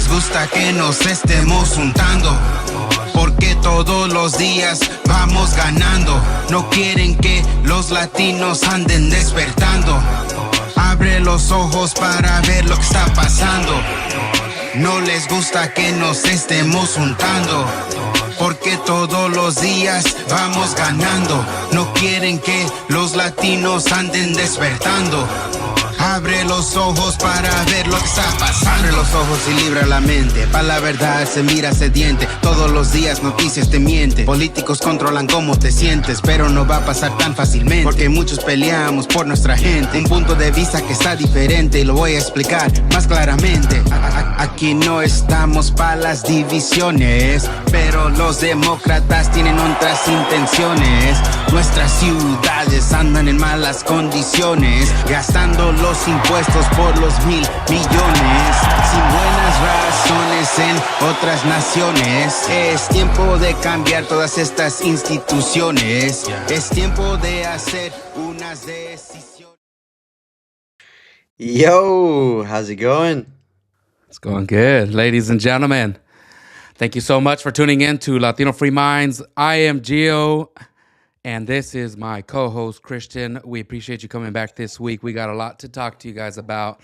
les gusta que nos estemos juntando, porque todos los días vamos ganando. No quieren que los latinos anden despertando. Abre los ojos para ver lo que está pasando. No les gusta que nos estemos juntando, porque todos los días vamos ganando. No quieren que los latinos anden despertando. Abre los ojos para ver lo que está pasando. Abre los ojos y libra la mente. Pa' la verdad se mira sediente. Todos los días noticias te mienten. Políticos controlan cómo te sientes, pero no va a pasar tan fácilmente, porque muchos peleamos por nuestra gente. Un punto de vista que está diferente y lo voy a explicar más claramente. Aquí no estamos pa' las divisiones, pero los demócratas tienen otras intenciones. Nuestras ciudades andan en malas condiciones, gastando los impuestos por los 1,000 millones, sin buenas razones en otras naciones. Es tiempo de cambiar todas estas instituciones. Es tiempo de hacer unas decisiones. Yo, how's it going? It's going good. Ladies and gentlemen, thank you so much for tuning in to Latino Free Minds. I am Gio, and this is my co-host, Christian. We appreciate you coming back this week. We got a lot to talk to you guys about.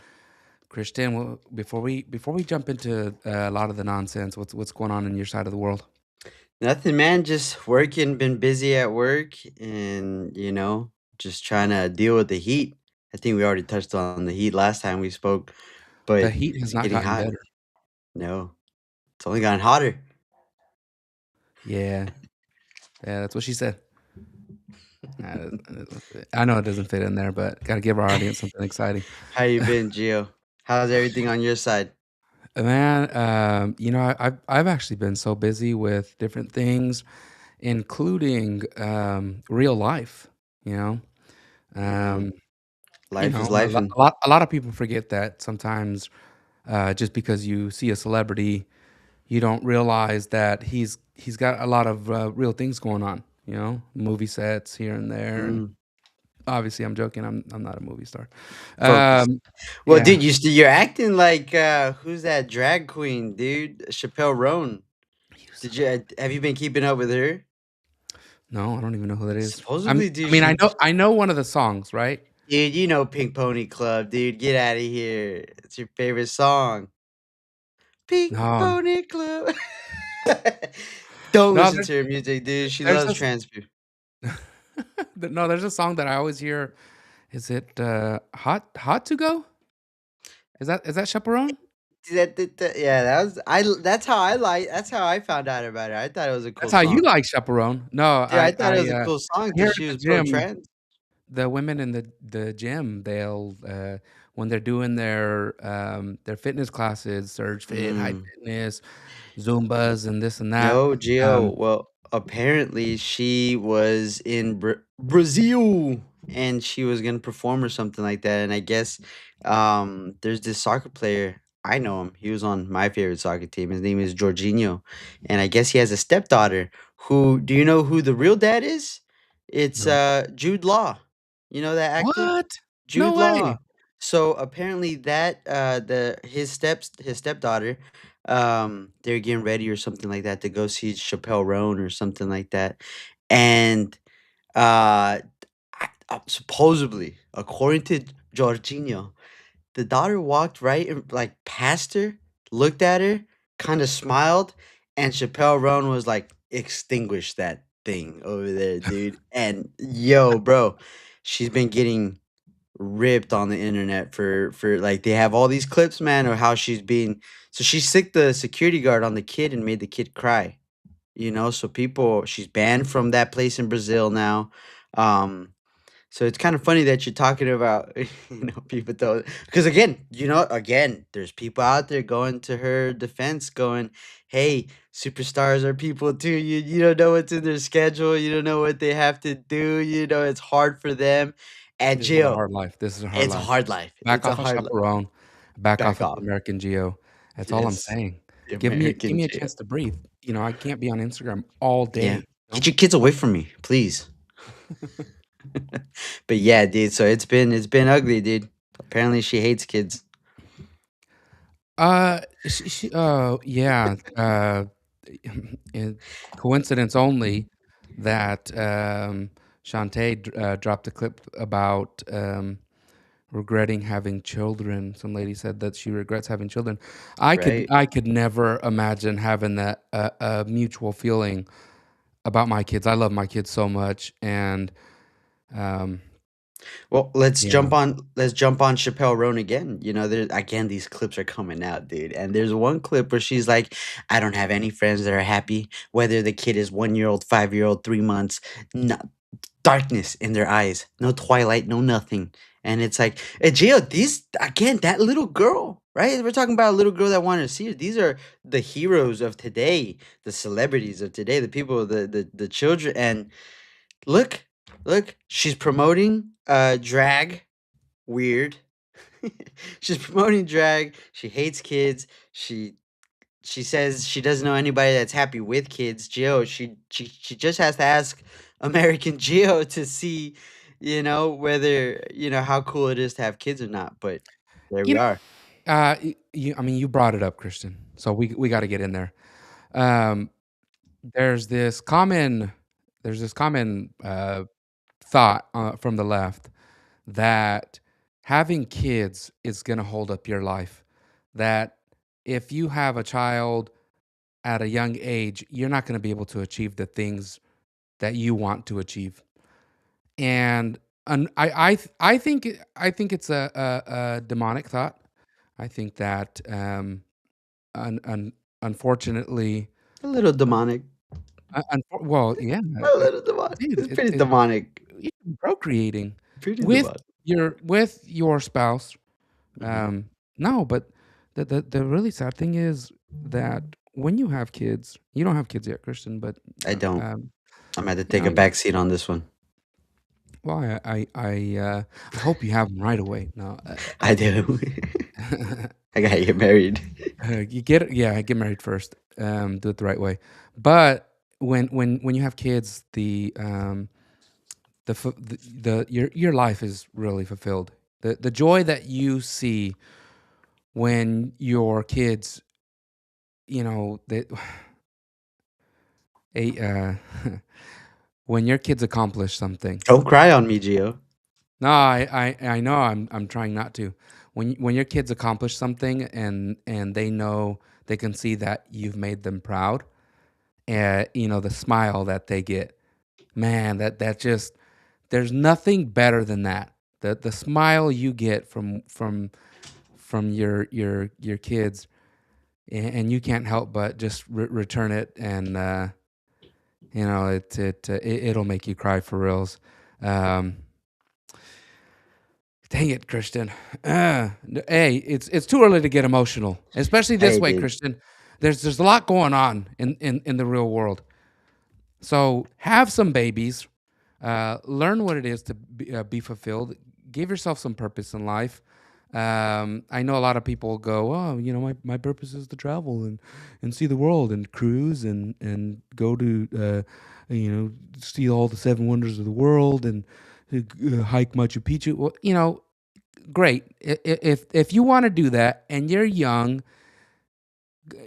Christian, before we jump into a lot of the nonsense, what's going on in your side of the world? Nothing, man. Just working, been busy at work, and just trying to deal with the heat. I think we already touched on the heat last time we spoke, but The heat has it's not getting gotten hot. better. No, it's only gotten hotter. Yeah, that's what she said. I know it doesn't fit in there, but got to give our audience something exciting. How you been, Gio? How's everything on your side? Man, I've actually been so busy with different things, including real life. You know, um, Life is a life, lot, and a lot, a lot of people forget that sometimes, just because you see a celebrity, you don't realize that he's got a lot of real things going on. You know, movie sets here and there, and obviously, I'm joking. I'm not a movie star. focus. Well, Yeah. dude, you're acting like who's that drag queen, dude? Chappelle Roan. Have you been keeping up with her? No, I don't even know who that is. Supposedly, I dude, mean, she, I know one of the songs, right? dude, you know Pink Pony Club, dude. Get out of here. It's your favorite song. Pink No, Pony Club. Don't no, listen to her music, dude. She there's loves this. trans people. No, there's a song that I always hear. Is it hot to go? Is that Chaperone? Yeah, That's how I like. That's how I found out about her. I thought it was a That's cool how you song. like Chaperone. No, Dude, I thought it was a cool I song hear because it she at was the pro gym. trans. The women in the gym, they'll when they're doing their fitness classes, Surge Fit, High Fitness, Zumbas, and this and that. No, Um, Gio. Well, apparently she was in Brazil and she was gonna perform or something like that. And I guess there's this soccer player. I know him. He was on my favorite soccer team. His name is Jorginho. And I guess he has a stepdaughter who do you know who the real dad is? It's no. Jude Law. You know that actor? What? No Jude way. Law. So apparently that his stepdaughter they're getting ready or something like that to go see Chappelle Roan or something like that. And supposedly, according to Jorginho, the daughter walked right and like past her, looked at her, kind of smiled, and Chappelle Roan was like, extinguish that thing over there, dude. And yo, bro, she's been getting ripped on the internet for like they have all these clips, man, of how she's being so she sicked the security guard on the kid and made the kid cry. So people she's banned from that place in Brazil now. Um so it's kind of funny that you're talking about, people don't because again, there's people out there going to her defense, going, "Hey, superstars are people too. You don't know what's in their schedule. You don't know what they have to do. It's hard for them." And This is a Jill, hard life. This is a hard it's a life. hard life. Back It's a off of hard life. Chaperone. Back off Back of the off. American Geo. That's all I'm Yes, saying. the Give American me a jail. chance to breathe. I can't be on Instagram all Yeah. day. Get your kids away from me, please. But yeah, dude. So it's been ugly, dude. Apparently, she hates kids. Yeah. And coincidence only that Shantae dropped a clip about regretting having children. Some lady said that she regrets having children. Right. I could never imagine having that mutual feeling about my kids. I love my kids so much, and um, Well, yeah. let's jump on Chappelle Roan again. You know, there again these clips are coming out, dude. And there's one clip where she's like, "I don't have any friends that are happy, whether the kid is 1 year old, 5 year old, 3 months. No, darkness in their eyes, no twilight, no nothing." And it's like, Gio, these again, that little girl, right? We're talking about a little girl that wanted to see her. These are the heroes of today, the celebrities of today, the people, the children, and look, look, she's promoting drag. Weird. She's promoting drag. She hates kids. She says she doesn't know anybody that's happy with kids. Gio, she just has to ask American Gio to see, whether how cool it is to have kids or not. But there You we know, are. I mean, you brought it up, Christian. So we got to get in there. Um, there's this common there's this common thought from the left that having kids is going to hold up your life. That if you have a child at a young age, you're not going to be able to achieve the things that you want to achieve. And I think it's a demonic thought. I think that un, un, unfortunately, A little demonic. well, yeah, A little demonic. dude, It's pretty demonic. you're procreating Pretty demonic. with your spouse. Hmm. Um, no, but the really sad thing is that when you have kids, you don't have kids yet, Christian, but I don't. I'm going to you take know, a back seat on this one. well, I hope you have them right away. No, I do. I gotta get married. you get married first. Do it the right way. But when you have kids, your life is really fulfilled. The joy that you see when your kids, they when your kids accomplish something. Don't cry on me, Gio. No, I know I'm trying not to. When your kids accomplish something and they know they can see that you've made them proud, and the smile that they get, man, that just there's nothing better than that. The smile you get from your kids, and you can't help but just return it, and it'll make you cry for reals. Um, Dang it, Christian. Hey, it's too early to get emotional, especially this Hey, way, dude. Christian. There's a lot going on in the real world. So have some babies, learn what it is to be fulfilled. Give yourself some purpose in life. I know a lot of people go, oh, my purpose is to travel and see the world and cruise and go to, see all the seven wonders of the world and hike Machu Picchu. Well, great. If you want to do that and you're young,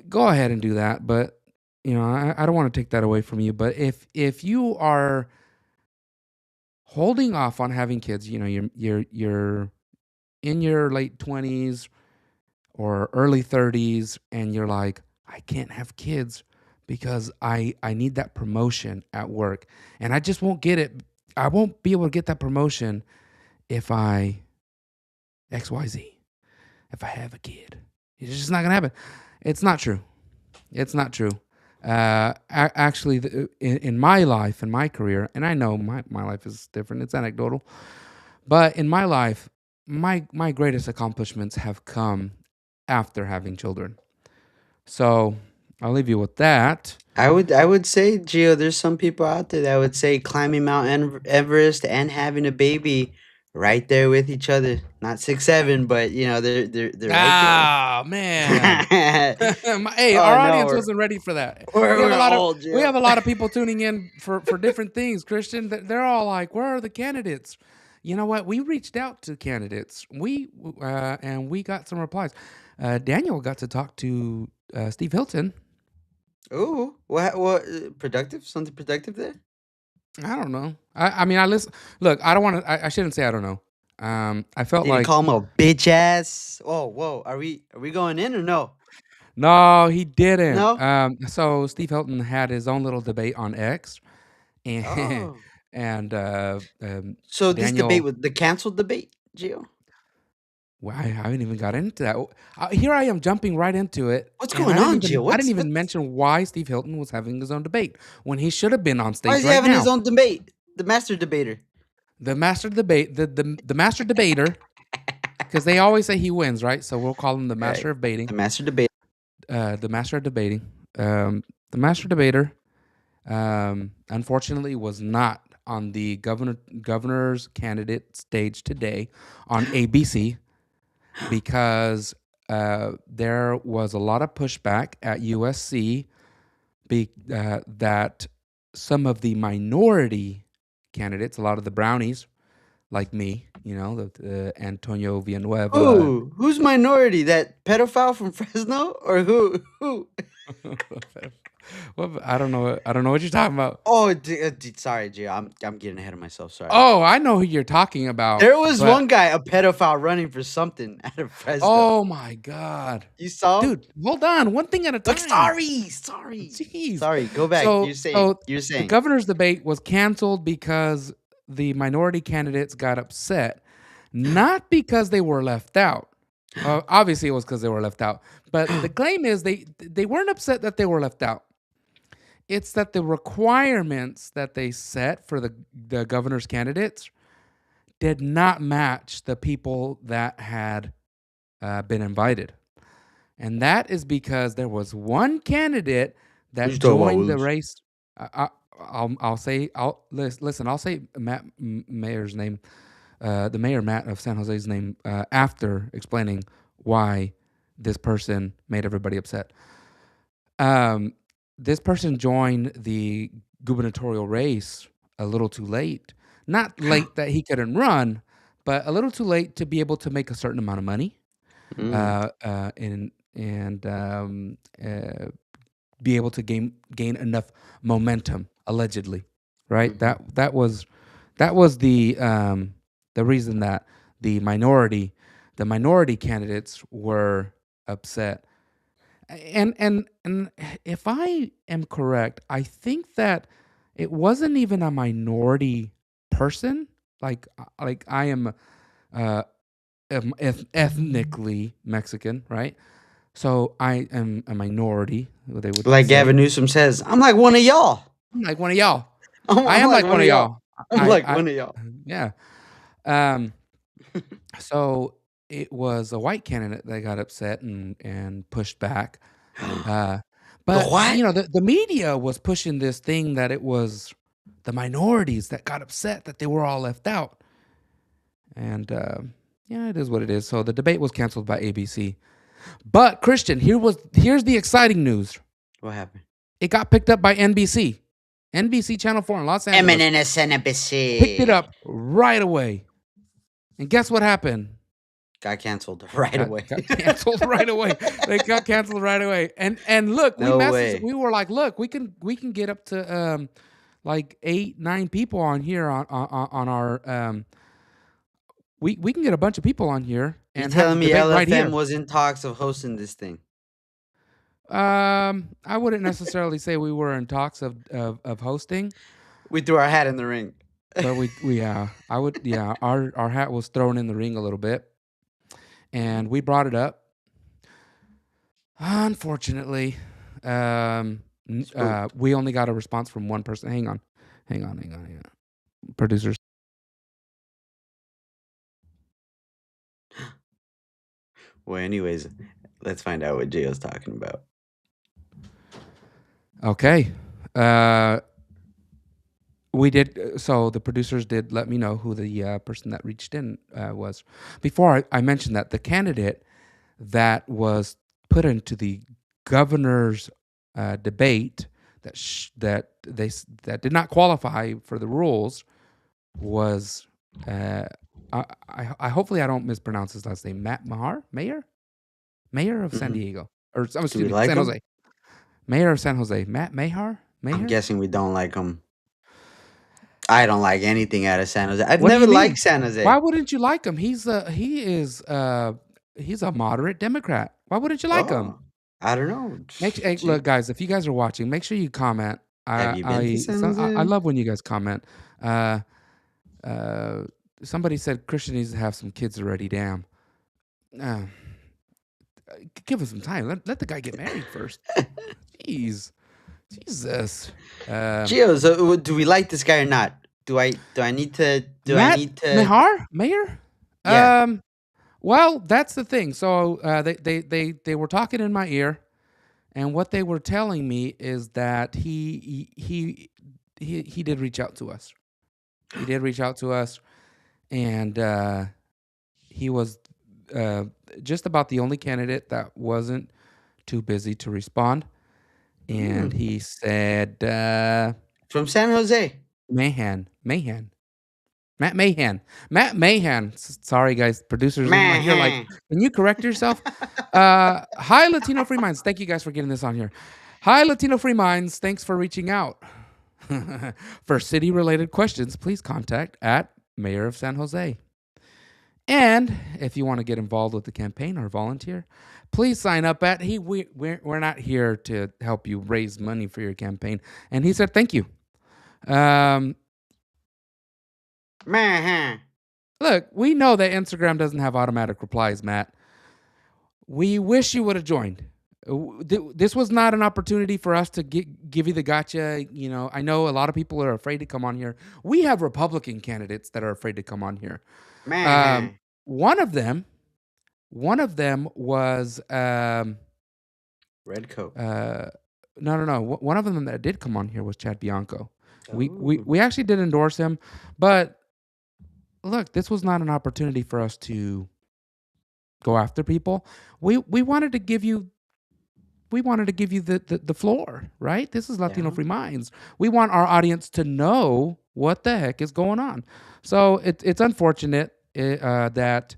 go ahead and do that. But I don't want to take that away from you. But if you are holding off on having kids, you're in your late 20s or early 30s, and you're like, I can't have kids because I need that promotion at work, and I just won't get it. I won't be able to get that promotion if I XYZ. If I have a kid, it's just not gonna happen. It's not true. It's not true. Actually, in my life, in my career, and I know my life is different. It's anecdotal, but in my life, my greatest accomplishments have come after having children. So I'll leave you with that. I would say, Gio, there's some people out there that would say climbing Mount Everest and having a baby right there with each other. Not 6'7", but they're right there. Ah, man. Hey, Oh our no, audience we're wasn't ready for that. we're, We have a we're lot of old, we Gio. have a lot of people tuning in for different things, Christian. They're all like, "Where are the candidates?" You know what? We reached out to candidates. And we got some replies. Daniel got to talk to Steve Hilton. Ooh, what productive? Something productive there? I don't know. I mean, I listen. Look, I don't want to. I shouldn't say I don't know. I felt Did he like call him a bitch ass? Whoa. Are we going in or no? no, he didn't. No? So Steve Hilton had his own little debate on X, and Oh. and So this debate Daniel. was the canceled debate, Gio. Well, I haven't even got into that. Here I am jumping right into it, What's and going on, Gio? I didn't even mention why Steve Hilton was having his own debate when he should have been on Why stage is he right having his now. own debate? The master debater. The master debate, the master debater, because they always say he wins, right? So we'll call him the master Right. of baiting. The master debater. The master of debating. The master debater, unfortunately, was not on the governor's candidate stage today on ABC because there was a lot of pushback at USC that some of the minority candidates, a lot of the brownies, like me, the Antonio Villanueva. Who's minority? That pedophile from Fresno, or who? Well, I don't know. I don't know what you're talking about. Oh, sorry, Gio. I'm getting ahead of myself. Sorry. Oh, I know who you're talking about. There was but one guy, a pedophile, running for something out of Fresno. oh my God, You saw? dude, hold on, one thing at a time. Look, sorry. Jeez. Sorry, go back. So, You're saying. the governor's debate was canceled because the minority candidates got upset, not because they were left out. Obviously, it was because they were left out. But the claim is they weren't upset that they were left out. It's that the requirements that they set for the governor's candidates did not match the people that had been invited. And that is because there was one candidate that you talking about, joined the Willis? race. I'll say Matt Mayor's name, the mayor Matt of San Jose's name, after explaining why this person made everybody upset. This person joined the gubernatorial race a little too late. Not late that he couldn't run, but a little too late to be able to make a certain amount of money. And be able to gain enough momentum, allegedly, right? That was the reason that the minority candidates were upset. And if I am correct, I think that it wasn't even a minority person. Like I am ethnically Mexican, right? So I am a minority. They would Like say. Gavin Newsom says, I'm like one of y'all. I'm like one of y'all. I am like one of y'all. I'm like one of y'all. Yeah. So it was a white candidate that got upset and pushed back. But what? the media was pushing this thing that it was the minorities that got upset that they were all left out. And yeah, it is what it is. So the debate was canceled by ABC. But Christian, here's the exciting news. What happened? It got picked up by NBC. NBC Channel 4 in Los Angeles MSNBC picked it up right away. And guess what happened? Got canceled right away. Got canceled right away. They got canceled right away. And look, No we messaged. way. We were like, look, we can get up to like 8-9 people on here on our we can get a bunch of people on here. You're And telling me LFM right here. was in talks of hosting this thing? I wouldn't necessarily say we were in talks of hosting. We threw our hat in the ring. But our hat was thrown in the ring a little bit, and we brought it up. Unfortunately, we only got a response from one person. Hang on. Producers. Well, anyways, let's find out what Gio's talking about. Okay. We did. So the producers did let me know who the person that reached in was. Before I mentioned that the candidate that was put into the governor's debate that did not qualify for the rules was Uh, I hopefully I don't mispronounce his last name. Matt Mayor of San Mm-mm. Diego, or Do we excuse me, like San him? Jose. Mayor of San Jose. Matt Mahar. I'm Mayor. guessing we don't like him. I don't like anything out of San Jose. I've What do never you liked mean? San Why Jose. wouldn't you like him? He's a moderate Democrat. Why wouldn't you like him? Oh, I don't know. Hey, Gee, look, guys, if you guys are watching, make sure you comment. have you been to San I Jose? love when you guys comment. Uh, uh, somebody said Christian needs to have some kids already. Damn. Uh, give him some time. Let the guy get married first. Jeez, Jesus. Um, Gio, so do we like this guy or not? Matt Mehar, Mayor. Yeah. Well, that's the thing. So they were talking in my ear, and what they were telling me is that he did reach out to us. He did reach out to us, and he was uh, just about the only candidate that wasn't too busy to respond. And he said, From San Jose. Mahan, Matt Mahan. Matt Mahan. Sorry, guys. Producers in my ear, like, Man. can you correct yourself? Hi, Latino Free Minds. Thank you guys for getting this on here. Hi, Latino Free Minds. Thanks for reaching out. For city-related questions, please contact at Mayor of San Jose. And if you want to get involved with the campaign or volunteer, please sign up at we're not here to help you raise money for your campaign. And he said, thank you. Man. Look, we know that Instagram doesn't have automatic replies, Matt. We wish you would have joined. This was not an opportunity for us to give you the gotcha. You know, I know a lot of people are afraid to come on here. We have Republican candidates that are afraid to come on here. Man. One of them was Red coat. no. One of them that did come on here was Chad Bianco. Ooh. We actually did endorse him, but look, this was not an opportunity for us to go after people. We wanted to give you the floor, right? This is Latino Yeah. Free Minds. We want our audience to know what the heck is going on. So it's unfortunate that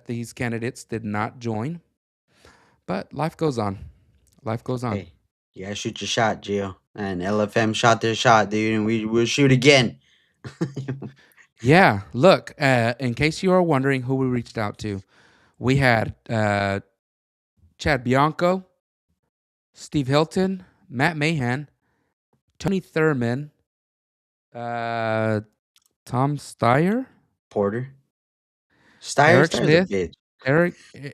these candidates did not join, but life goes on. Life goes on. Hey, you gotta shoot your shot, Gio. And LFM shot their shot, dude, and we'll shoot again. Yeah, look, in case you are wondering who we reached out to, we had Chad Bianco, Steve Hilton, Matt Mahan, Tony Thurman, Tom Steyer, Porter. Eric Steyer's a Smith, bitch.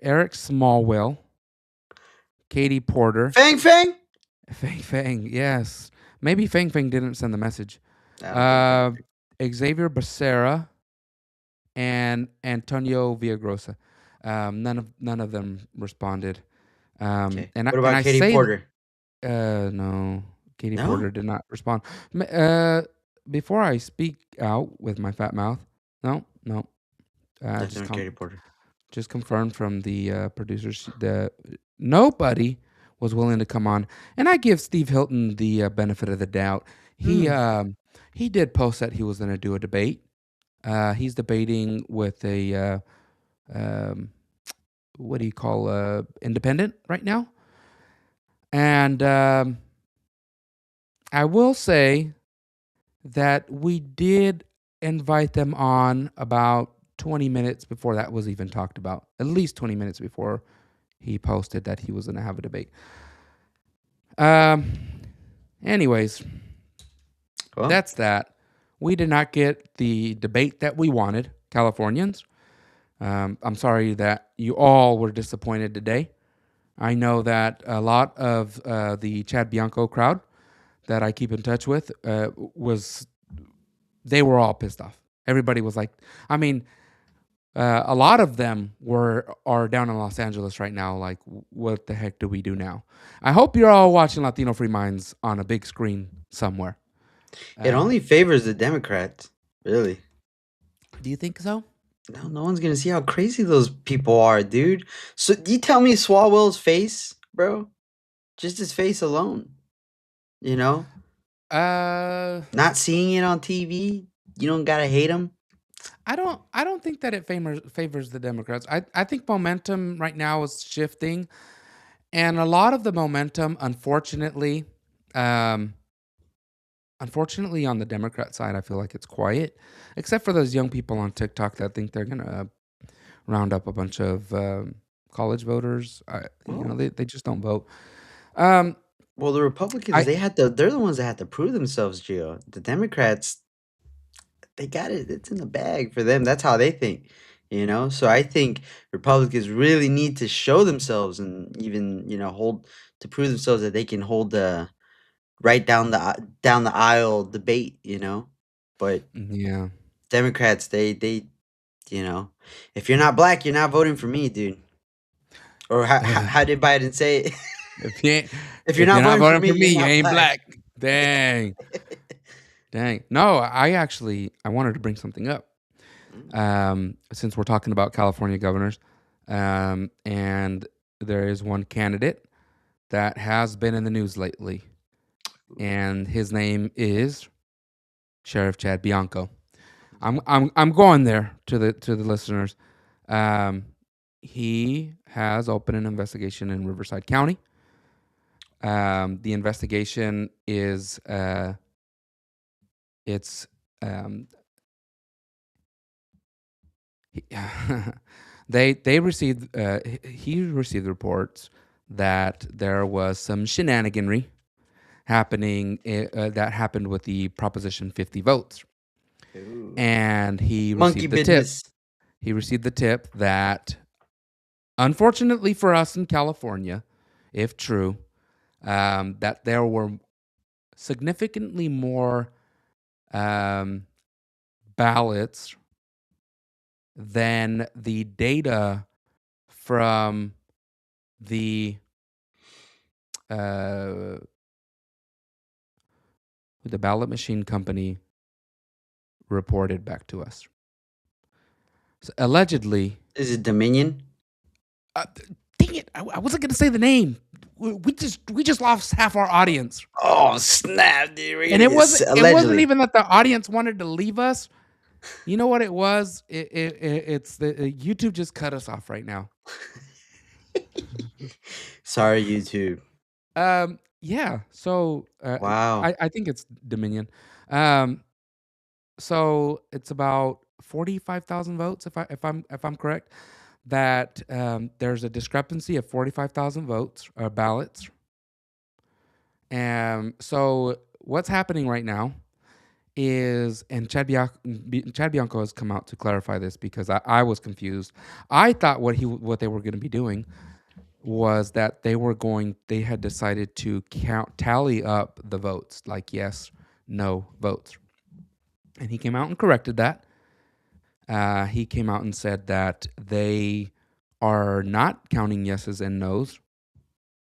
Eric Smallwell, Katie Porter, Fang Fang? Fang, yes. Maybe Fang didn't send the message. I Xavier Becerra and Antonio Villagrosa. None of them responded. Okay. And What and about I Katie say, Porter? no, Katie No? Porter did not respond. Before I speak out with my fat mouth, no. Nothing on Katie Porter. Just confirmed from the producers that nobody was willing to come on. And I give Steve Hilton the benefit of the doubt. He did post that he was going to do a debate. He's debating with a what do you call independent right now? And I will say that we did invite them on about 20 minutes before that was even talked about. At least 20 minutes before he posted that he was going to have a debate. Anyways, Well, that's that. We did not get the debate that we wanted, Californians. I'm sorry that you all were disappointed today. I know that a lot of the Chad Bianco crowd that I keep in touch with they were all pissed off. Everybody was like, I mean, a lot of them are down in Los Angeles right now. Like, what the heck do we do now? I hope you're all watching Latino Free Minds on a big screen somewhere. it only favors the Democrats, really. Do you think so? No one's gonna see how crazy those people are, dude. So you tell me Swalwell's face, bro? Just his face alone. You know? Not seeing it on TV, you don't gotta hate them. I don't think that it favors the Democrats. I think momentum right now is shifting, and a lot of the momentum, um, unfortunately, on the Democrat side, I feel like it's quiet, except for those young people on TikTok that think they're gonna round up a bunch of college voters. Oh. They just don't vote. Um, Well, the Republicans, I they're the ones that had to prove themselves, Gio. The Democrats, they got it. It's in the bag for them. That's how they think, you know? So I think Republicans really need to show themselves and even, hold to prove themselves that they can hold the right down the aisle debate, But yeah. Democrats, they, you know, if you're not black, you're not voting for me, dude. Or how did Biden say it? If you ain't, If you're if you're not not voting for voting me, for you're me, you not ain't black. black. Dang, dang. No, I wanted to bring something up. Since we're talking about California governors, and there is one candidate that has been in the news lately, and his name is Sheriff Chad Bianco. I'm going there to the listeners. Um, he has opened an investigation in Riverside County. The investigation is it's he- they received he received reports that there was some shenaniganry happening that happened with the Proposition 50 votes, Ooh. and Monkey business. he received the tip that, unfortunately for us in California, if true, that there were significantly more um, ballots than the data from the uh, ballot machine company reported back to us. So allegedly, Is it Dominion? uh, dang it, I wasn't going to say the name. We just lost half our audience, Oh snap, dude! We're and gonna get it wasn't allegedly. even that the audience wanted to leave us. You know what it was? It's the YouTube just cut us off right now. Sorry, YouTube. Yeah. So Wow. I think it's Dominion. Um, so it's about 45,000 votes, if I'm correct. That there's a discrepancy of 45,000 votes or ballots. So what's happening right now is, and Chad Bianco has come out to clarify this because I was confused. I thought what they were going to be doing was that they had decided to tally up the votes, like yes, no votes. And he came out and corrected that. He came out and said that they are not counting yeses and nos.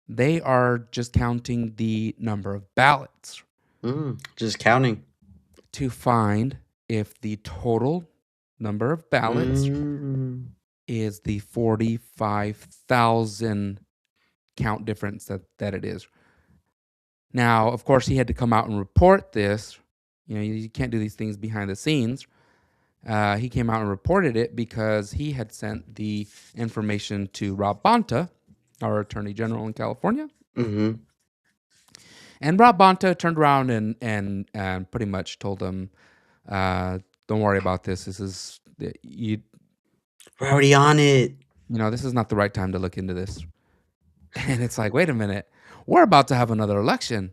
They are just counting the number of ballots Just counting. to find if the total number of ballots Mm. is the 45,000 count difference that it is. Now, of course, he had to come out and report this. You can't do these things behind the scenes. He came out and reported it because he had sent the information to Rob Bonta, our Attorney General in California. Mm-hmm. And Rob Bonta turned around and pretty much told him, "Don't worry about this. We're already on it. this is not the right time to look into this." And it's like, wait a minute, we're about to have another election.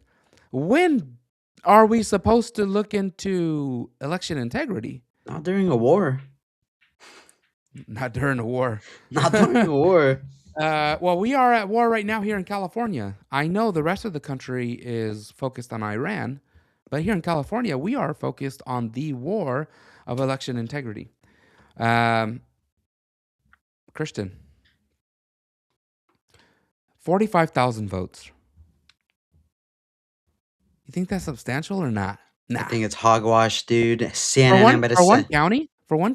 When are we supposed to look into election integrity? Not during a war. Not during a war. Not during a war. Well, we are at war right now here in California. I know the rest of the country is focused on Iran, but here in California, we are focused on the war of election integrity. Christian, 45,000 votes. You think that's substantial or not? Nah. I think it's hogwash, dude. CNN better For one say.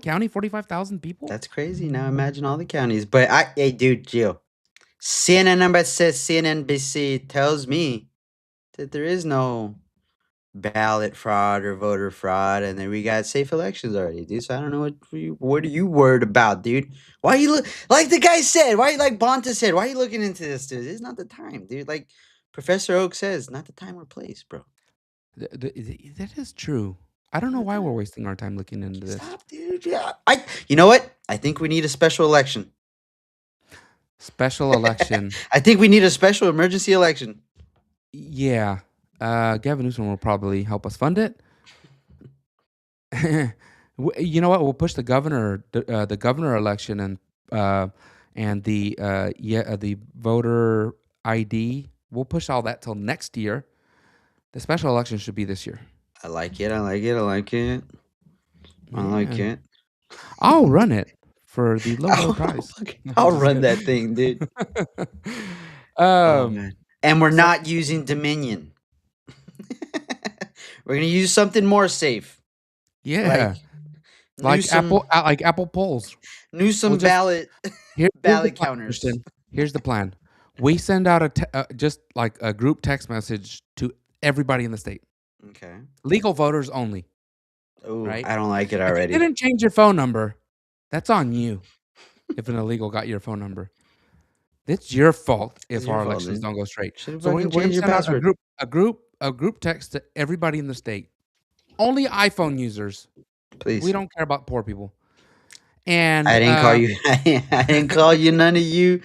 county, 45,000 people? That's crazy. Now imagine all the counties. But hey, dude, Gio. CNN number says CNNBC tells me that there is no ballot fraud or voter fraud, and then we got safe elections already, dude. So I don't know what are you worried about, dude? Why are you like the guy said? Why like Bonta said? Why are you looking into this, dude? It's not the time, dude. Like Professor Oak says, not the time or place, bro. That is true. I don't know Not the why we're time. wasting our time looking into this. Stop, dude. Yeah, You know what? I think we need a special election. Special election. I think we need a special emergency election. Yeah. Gavin Newsom will probably help us fund it. You know what? We'll push the governor election and the voter ID. We'll push all that till next year. The special election should be this year. I like it. I like it. I like it. I like Yeah. it. I'll run it for the low price. I'll run that thing, dude. Oh man. And we're not using Dominion. We're gonna use something more safe. Yeah. Like Newsom, Apple polls. Newsom ballot Here's the ballot plan, counters. Christian. Here's the plan. We send out just like a group text message to everybody in the state. Okay. Legal voters only. Oh, Right? I don't like it If already. you didn't change your phone number, that's on you. If an illegal got your phone number, it's your fault if our elections don't go straight. Should've So we're fucking gonna changed your send out password. a group text to everybody in the state. Only iPhone users. Please. We don't care about poor people. And I didn't call you. I didn't call you. None of you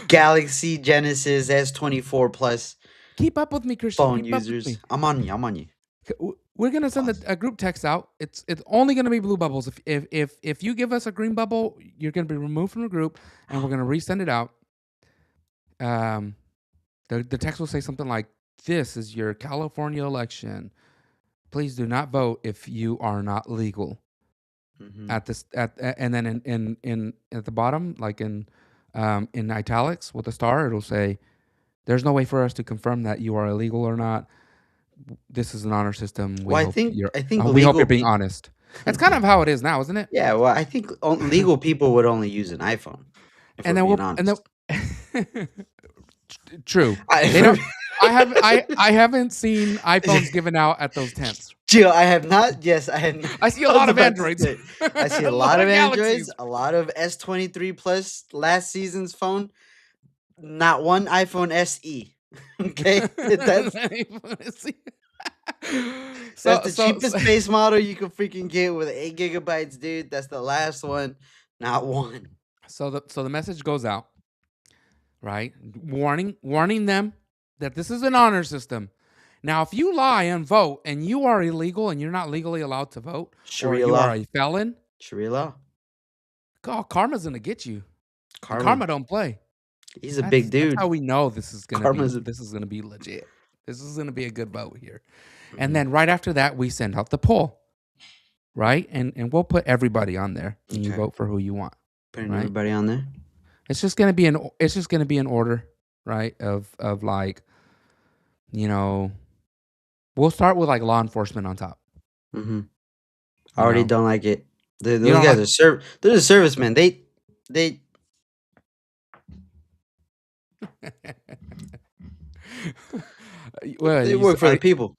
Galaxy Genesis S24 Plus keep up with me, Christian. phone Keep up with users. me. I'm on you. I'm on you. We're gonna send a group text out. It's only gonna be blue bubbles. If you give us a green bubble, you're gonna be removed from the group, and we're gonna resend it out. The text will say something like, "This is your California election. Please do not vote if you are not legal." And then in at the bottom, like in italics with a star, it'll say, "There's no way for us to confirm that you are illegal or not. This is an honor system. I think we hope you're being honest." That's kind of how it is now, isn't it? Yeah. Well, I think legal people would only use an iPhone. If And we're then being honest. True. I haven't seen iPhones given out at those tents. Jill, I have not. Yes, I have. I see a lot of Androids. I see a lot of Androids. Galaxies. A lot of S23 Plus last season's phone. Not one iPhone SE. Okay, that's the cheapest base model you can freaking get with 8 gigabytes, dude. That's the last one. Not one. So the message goes out, right? Warning them that this is an honor system. Now, if you lie and vote and you are illegal and you're not legally allowed to vote, Sharia or you law. are a felon, Sharia law. Karma's gonna get you. Karma don't play. He's a big dude. That's how we know this is gonna be legit. This is gonna be a good vote here. And then right after that, we send out the poll, right? And we'll put everybody on there, and you vote for who you want. Putting everybody on there. It's just gonna be an order, right? Of like, we'll start with like law enforcement on top. I already don't like it. Those don't guys are they're the servicemen. They well, they work for the people.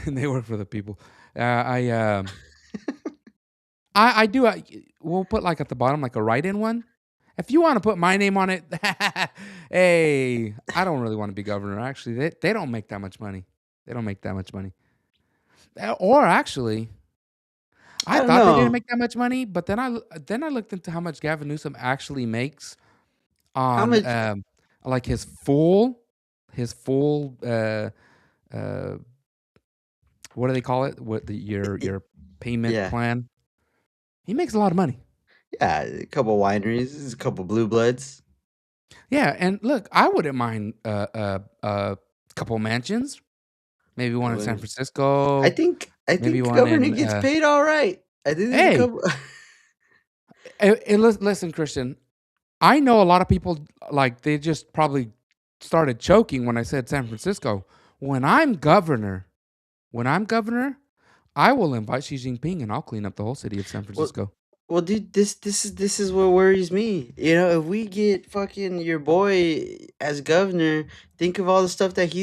They work for the people. I do. We'll put like at the bottom like a write-in one. If you want to put my name on it, hey, I don't really want to be governor. Actually, they don't make that much money. They don't make that much money. Or actually, I thought they didn't make that much money, but then I looked into how much Gavin Newsom actually makes on like his full what do they call it? Your payment plan? He makes a lot of money. Yeah, a couple wineries, a couple blue bloods. Yeah, and look, I wouldn't mind a couple mansions. Maybe one in San Francisco. I think the governor gets paid all right. I think there's a couple. Listen, Christian, I know a lot of people like they just probably started choking when I said San Francisco. When I'm governor, I will invite Xi Jinping and I'll clean up the whole city of San Francisco. Well, dude, this is what worries me. If we get fucking your boy as governor, think of all the stuff that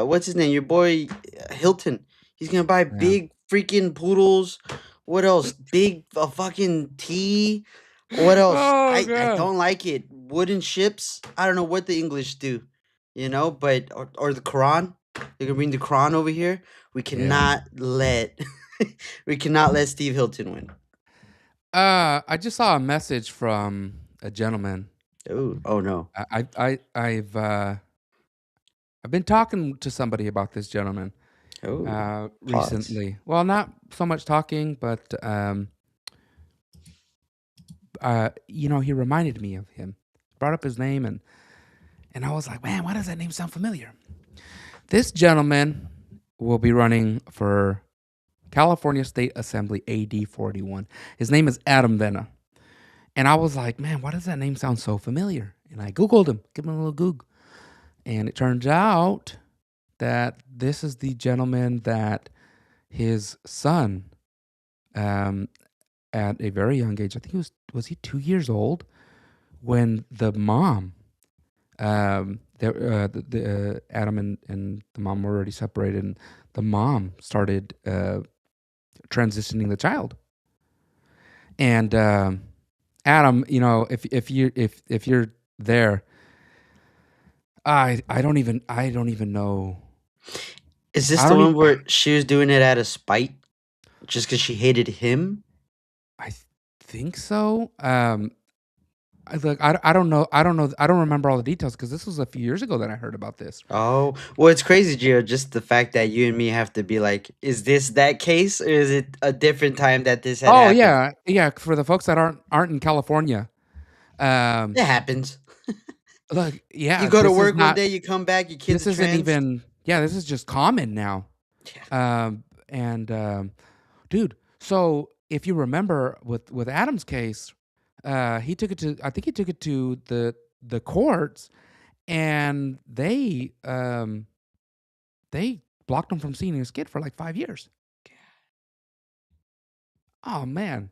what's his name? Your boy Hilton. He's gonna buy Yeah. big freaking poodles. What else? Big fucking tea. What else? Oh I god. don't like it. Wooden ships. I don't know what the English do, but or the Quran. They can bring the Quran over here. We Yeah. cannot let we cannot let Steve Hilton win. I just saw a message from a gentleman. Oh no. I've been talking to somebody about this gentleman Oh, pause. recently. Well, not so much talking, but he reminded me of him. Brought up his name, and I was like, man, why does that name sound familiar? This gentleman will be running for California State Assembly AD 41. His name is Adam Vena. And I was like, man, why does that name sound so familiar? And I Googled him, give him a little Goog. And it turns out that this is the gentleman that his son, at a very young age, I think was he 2 years old when the mom, Adam and the mom were already separated, and the mom started transitioning the child. And Adam, if you're there, I don't even know. Is this I the don't one even. where she was doing it out of spite, just because she hated him? I think so. I don't know. I don't remember all the details because this was a few years ago that I heard about this. Oh, well, it's crazy, Gio. Just the fact that you and me have to be like, is this that case, or is it a different time that this had Oh happened? yeah. For the folks that aren't in California, um, It happens. look, You yeah, go to this is work one not. day, you come back, your kid's This a isn't trans. even. Yeah, this is just common now. Yeah. And dude, so if you remember with Adam's case, he took it to. I think he took it to the courts, and they blocked him from seeing his kid for like 5 years. Oh man,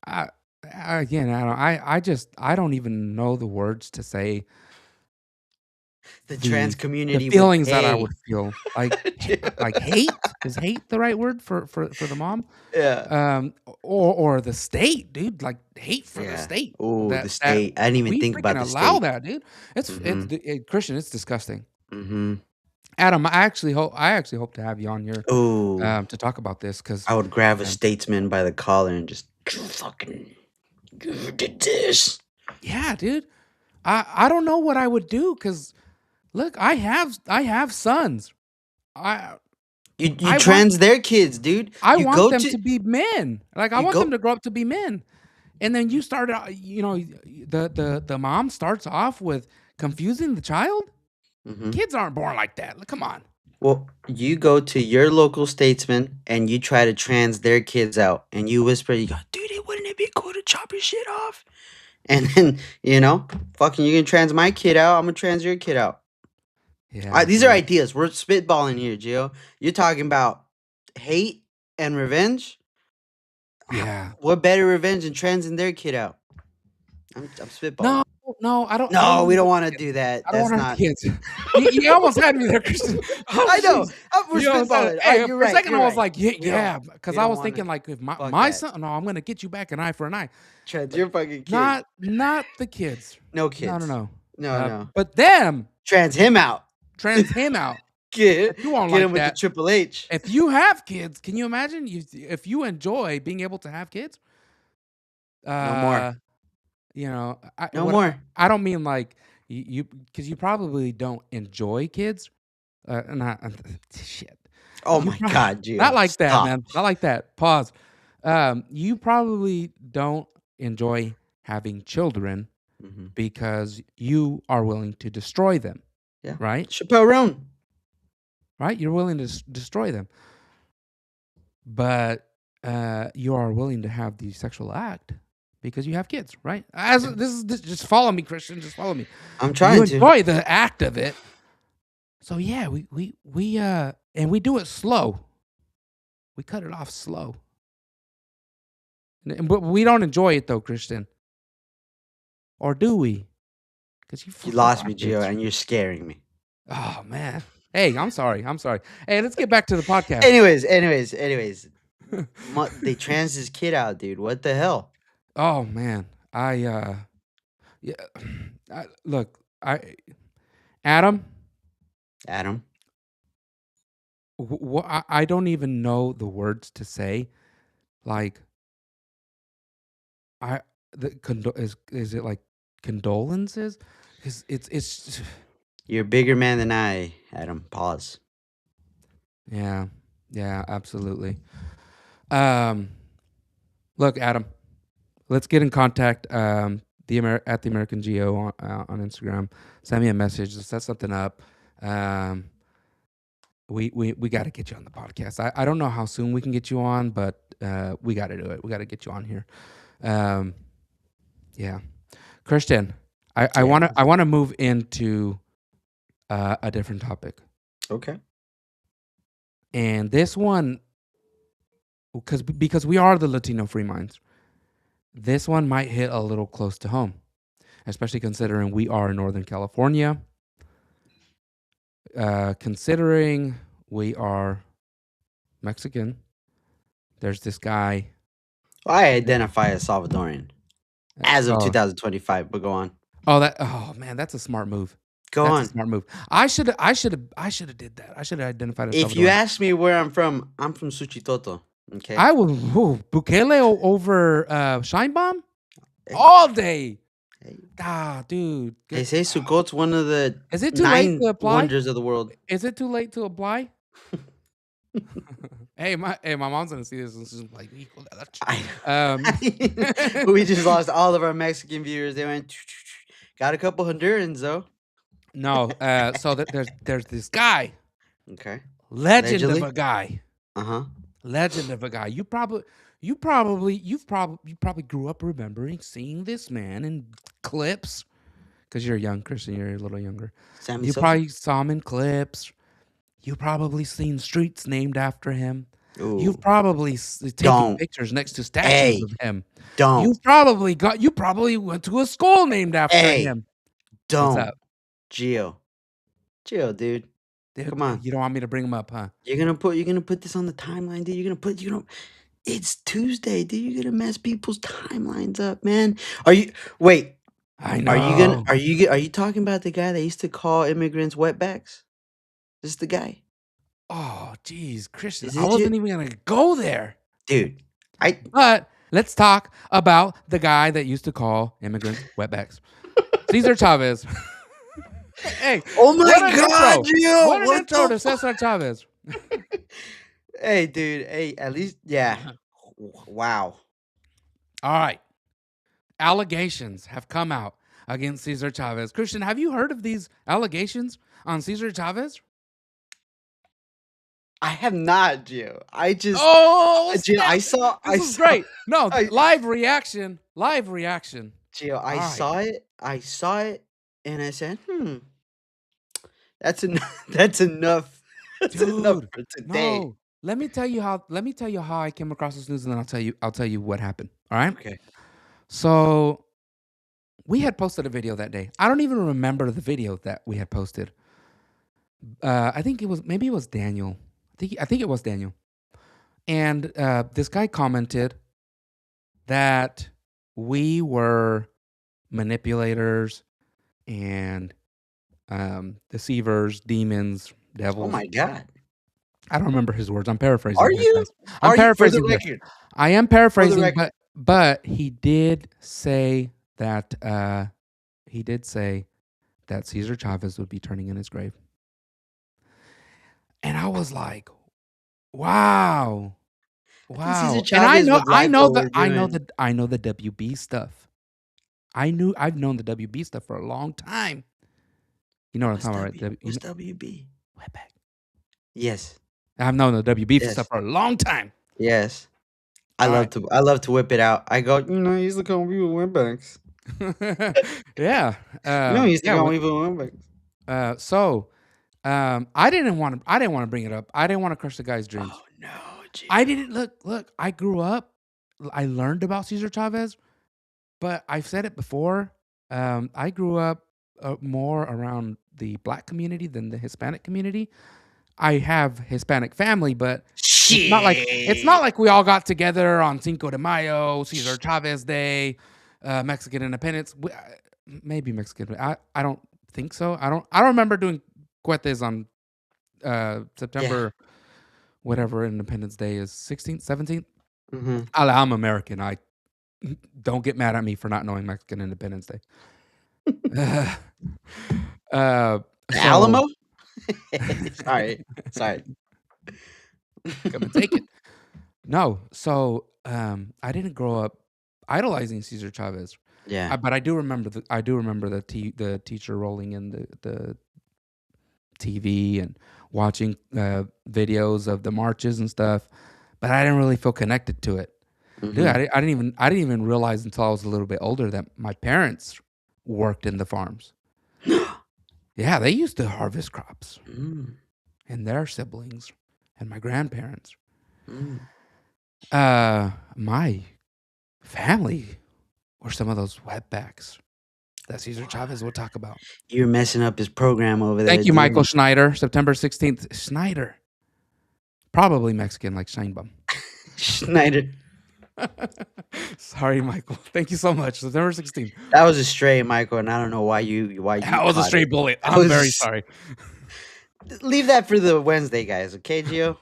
I, again, I don't even know the words to say The trans the community would feelings that I pay. would feel like hate. Is hate the right word for the mom? Yeah. Or the state, dude, like hate for the Yeah. state Oh, the that state. I didn't even we think freaking about the allow state. that, dude. Mm-hmm. Christian, it's disgusting. Mm-hmm. Adam, I actually hope to have you on here Oh, to talk about this because I would grab a statesman by the collar and just fucking you did this. yeah, dude, I don't know what I would do because look, I have sons. I You I want trans their kids, dude. I You want go them to to be men. Like I you want them go. to grow up to be men. And then you start out, the mom starts off with confusing the child. Mm-hmm. Kids aren't born like that. Like, come on. Well, you go to your local statesman and you try to trans their kids out, and you whisper, you go, dude, wouldn't it be cool to chop your shit off? And then fucking, you can trans my kid out. I'm gonna trans your kid out. Yeah, These are dude. ideas. We're spitballing here, Gio. You're talking about hate and revenge. Yeah. What better revenge than transing their kid out? I'm No, spitballing. no, I don't No, want we to don't hurt want to kids. do that. I don't That's want to hurt not. kids. You almost had me there, Christian. Oh, I know. jeez. We're You almost had it. spitballing. All right, Hey, you're for a right. second, I You're was right. like, yeah, We don't. yeah, because We I don't was want thinking to. like, if Fuck my that. son, no, I'm gonna get you back an eye for an eye. Trans your fucking kid. Not the kids. No No, kids. no, No, no. no. But them Trans him out. trans him out. Get But you won't get him like with the that. Triple H. If you have kids, can you imagine if you enjoy being able to have kids? No more. No more. I don't mean like you because you probably don't enjoy kids. Not shit. Oh You my prob- God, not Gio. like that, Stop. man. Not like that. Pause. You probably don't enjoy having children Mm-hmm. because you are willing to destroy them, Yeah. right? Chappelle Roan. Right? You're willing to destroy them, but you are willing to have the sexual act because you have kids, right? Just follow me, Christian. Just follow me. I'm You trying to. enjoy the act of it, so yeah, and we do it slow. We cut it off slow, but we don't enjoy it though, Christian. Or do we? Because you You fucking lost got me, kids. Gio, and you're scaring me. Oh man. Hey, I'm sorry. I'm sorry. Hey, let's get back to the podcast. Anyways. They trans his kid out, dude. What the hell? Oh man, yeah. Look, Adam, Adam. I don't even know the words to say. Like, I is it like condolences? Because it's You're a bigger man than I, Adam. Pause. yeah, absolutely. Um, Look, Adam, let's get in contact. At the American Geo on Instagram. Send me a message. Set something up. We got to get you on the podcast. I don't know how soon we can get you on, but we got to do it. We got to get you on here. Yeah, Christian, I Yeah. want to move into a different topic, Okay. and this one because we are the Latino Free Minds. This one might hit a little close to home, especially considering we are in Northern California. Considering we are Mexican, there's this guy. I identify as Salvadorian as of Oh, 2025, but go on. oh man, that's a smart move. Go That's on. a smart move. I should have did that. I should have identified as If you Salvadoran. ask me where I'm from Suchitoto. Okay. I would Bukele over Shine Bomb all day. Hey. Dude. They say Sukkot's one of the Is it too late 9 to apply? wonders of the world. Is it too late to apply? Hey, my mom's gonna see this and she's like, "Hijo de la We just lost all of our Mexican viewers. They went. Got a couple Hondurans though. No, so there's this guy, Okay. legend Allegedly? of a guy, legend of a guy. You probably grew up remembering seeing this man in clips because you're young, Christian. You're a little younger. Sammy You Sosa? probably saw him in clips. You probably seen streets named after him. Ooh. You've probably taken Don't. pictures next to statues Hey. of him. Don't. You probably went to a school named after Hey. him. Don't. What's up? Gio, dude. Dude, Come on. You don't want me to bring him up, huh? You're gonna put this on the timeline, dude. It's Tuesday, dude. You're gonna mess people's timelines up, man. Wait? I know. Are you talking about the guy that used to call immigrants wetbacks? This is the guy, Oh, geez, Christian. Is I it wasn't you? even gonna go there. dude. But let's talk about the guy that used to call immigrants wetbacks. Cesar Chavez. Hey. Oh my what an God, intro. Gio! What an What intro the to Cesar Chavez. Hey, dude. Hey, at least, yeah. Wow. All right. Allegations have come out against Cesar Chavez. Christian, have you heard of these allegations on Cesar Chavez? I have not, Gio. I just, Gio, Gio, this is great. No, live reaction. Gio, I saw it, and I said, that's enough. That's enough. That's enough Dude, for today. no. Let me tell you how I came across this news, and then I'll tell you what happened. All right. Okay. So we had posted a video that day. I don't even remember the video that we had posted. I think it was Daniel. I think it was Daniel. And this guy commented that we were manipulators and deceivers, demons, devils. Oh my God. I don't remember his words. I'm paraphrasing. Are here, you? guys. I'm paraphrasing. For the here. record. I am paraphrasing, record. but he did say that Cesar Chavez would be turning in his grave. And I was like, wow. Cesar And I Chavez know would like what we're I know the WB stuff. I've known the WB stuff for a long time. You know what I'm talking about, right? What's WB? Wetback. Yes. I've known the WB Yes. stuff for a long time. Yes. I love to whip it out. I go, I used to call people wetbacks. Yeah. I used to call people wetbacks. So I didn't want to bring it up. I didn't want to crush the guy's dreams. Oh no, geez. I didn't look. I grew up. I learned about Cesar Chavez, but I've said it before. I grew up more around the Black community than the Hispanic community. I have Hispanic family, but it's not Shit. like we all got together on Cinco de Mayo, Cesar Chavez Day, Mexican Independence. Maybe Mexican. I don't think so. I don't remember doing cuetes on Yeah. September whatever Independence Day is, 16th, 17th. Mm-hmm. I'm American. I don't get mad at me for not knowing Mexican Independence Day. uh, Alamo? so Sorry. come and take it. No, so I didn't grow up idolizing Cesar Chavez. Yeah. But I do remember the teacher rolling in the TV and watching videos of the marches and stuff, but I didn't really feel connected to it. Dude, Mm-hmm. I didn't even realize until I was a little bit older that my parents worked in the farms. Yeah, they used to harvest crops, Mm. and their siblings and my grandparents. Mm. My family were some of those wetbacks that Cesar Chavez would talk about. You're messing up his program over there. Thank you, Michael dude. Schneider. September 16th. Schneider. Probably Mexican like Scheinbaum. Schneider. Sorry, Michael. Thank you so much. September 16th. That was a stray, Michael, and I don't know why you That was a caught straight it. bullet. That I'm was very just- sorry. Leave that for the Wednesday guys, okay, Gio?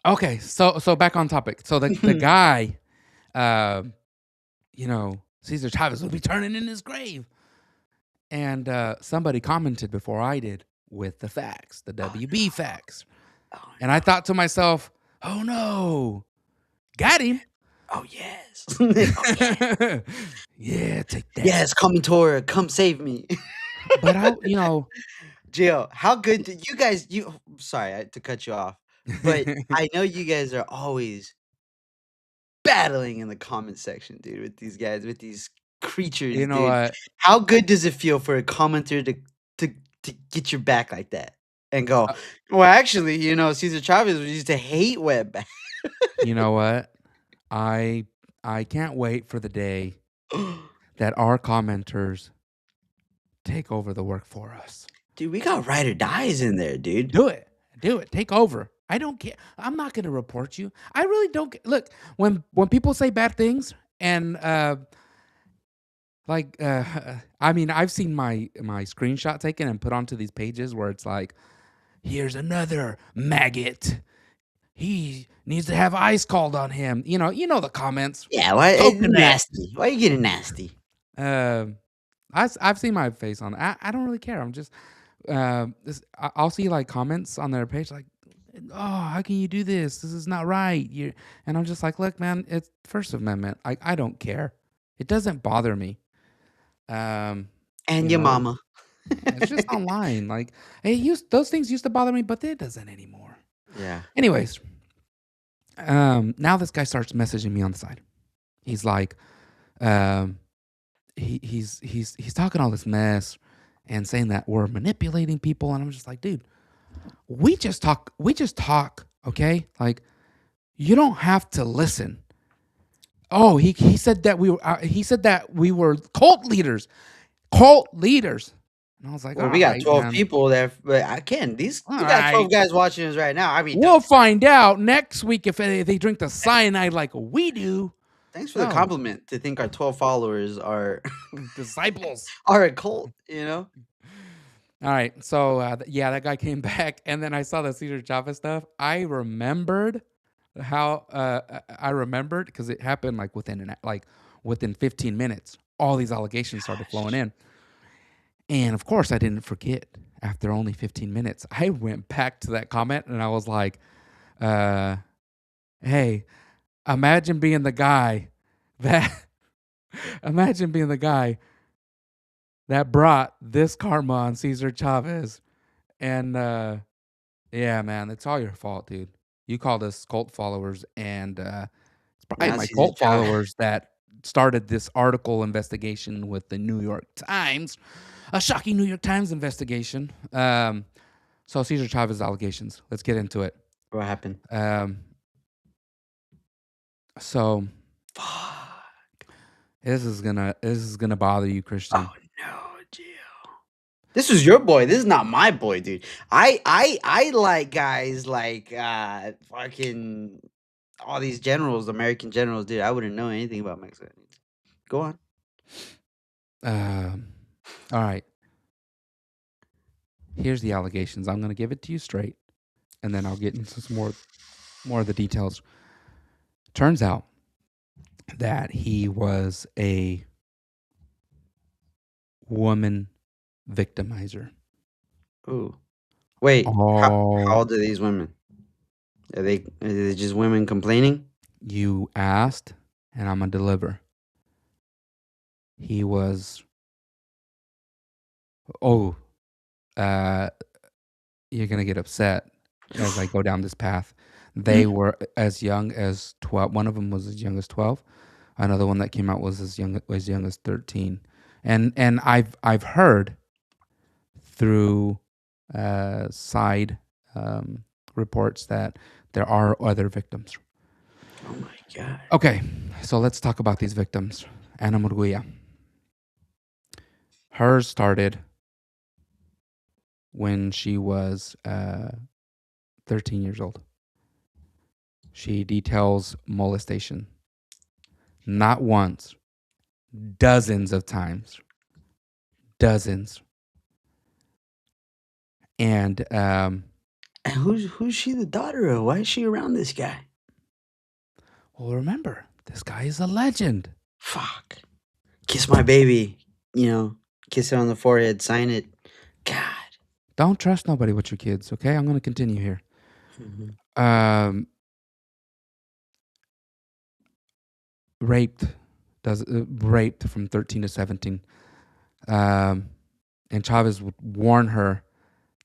Okay, so back on topic. So the guy, Cesar Chavez would be turning in his grave, and somebody commented before I did with the facts, the WB facts, and I thought to myself, "Oh no, got him." Oh yes. Yeah, take that. Yes, Comintora, come save me. But Gio, how good did you guys sorry to cut you off, but I know you guys are always battling in the comment section, dude, with these guys, with these creatures, you know dude. what? How good does it feel for a commenter to get your back like that and go, Uh, well, actually, Cesar Chavez used to hate web. You know what? I can't wait for the day that our commenters take over the work for us. Dude, we got ride or dies in there, dude. Do it. Take over. I don't care. I'm not going to report you. I really don't. Look, when people say bad things and I mean, I've seen my screenshot taken and put onto these pages where it's like, here's another maggot. He needs to have ice called on him. You know the comments. Yeah, why Coconut. nasty? Why are you getting nasty? I've seen my face on it. I don't really care. I'm just I'll see like comments on their page like, oh, how can you do this? This is not right. And I'm just like, look, man, it's First Amendment. I don't care. It doesn't bother me. And you your know, mama. It's just online. Like those things used to bother me, but it doesn't anymore. Yeah. Anyways, now this guy starts messaging me on the side. He's like, he's talking all this mess and saying that we're manipulating people, and I'm just like, dude, we just talk, okay? Like, you don't have to listen. Oh, he said that we were cult leaders. And I was like, Well, we got 12 man. people there, but I can't. We All got 12 right. guys watching us right now. I mean, We'll find out next week if they drink the cyanide like we do. thanks for the compliment to think our 12 followers are Disciples. are a cult, All right. So, that guy came back, and then I saw the Cesar Chavez stuff. I remembered because it happened like within 15 minutes. All these allegations started flowing in. And of course, I didn't forget after only 15 minutes. I went back to that comment and I was like, hey, imagine being the guy that brought this karma on Cesar Chavez. And yeah, man, it's all your fault, dude. You called us cult followers, and it's probably Not my Cesar cult Chavez. followers that started this article investigation with the New York Times. A shocking New York Times investigation. So Cesar Chavez allegations. Let's get into it. What happened? So Fuck. This is gonna bother you, Christian. Oh no, Gio. This was your boy. This is not my boy, dude. I like guys like fucking all these generals, American generals, dude. I wouldn't know anything about Mexico. Go on. All right. Here's the allegations. I'm gonna give it to you straight, and then I'll get into some more of the details. Turns out that he was a woman victimizer. Ooh. Wait, how Oh, old are these women? Are they just women complaining? you asked, and I'm gonna deliver. He was. Oh, uh, you're gonna get upset as I go down this path. They were as young as 12. One of them was as young as 12. Another one that came out was as young as 13. And I've heard through side reports that there are other victims. Oh my god. Okay, so let's talk about these victims. Ana Murguia. Hers started when she was 13 years old. She details molestation. Not once, dozens of times. Dozens. And And who's she the daughter of? Why is she around this guy? well, remember, this guy is a legend. Fuck. Kiss my baby. Kiss it on the forehead, sign it. God. Don't trust nobody with your kids, okay? I'm going to continue here. Mhm. Raped from 13 to 17. And Chavez would warn her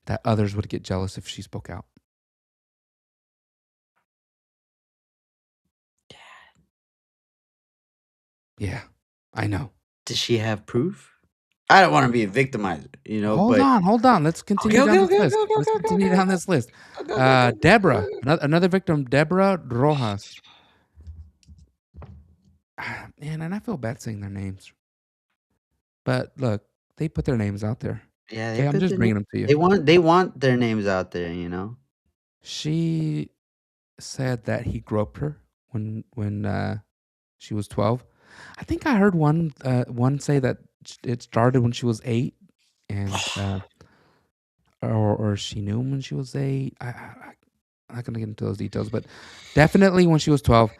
that others would get jealous if she spoke out. Yeah, I know. Does she have proof? I don't want to be a victimizer, Hold but on. Let's continue okay, down okay, this okay, list. okay, okay, Let's okay, okay, continue okay, down this list. okay, okay, okay, okay, Deborah, okay. another victim, Deborah Rojas. Man, and I feel bad saying their names. But look, they put their names out there. Yeah, they Okay, I'm put just their name. bringing them to you. They want their names out there. She said that he groped her when she was 12. I think I heard one say that it started when she was 8, and or she knew him when she was 8. I'm not gonna get into those details, but definitely when she was 12,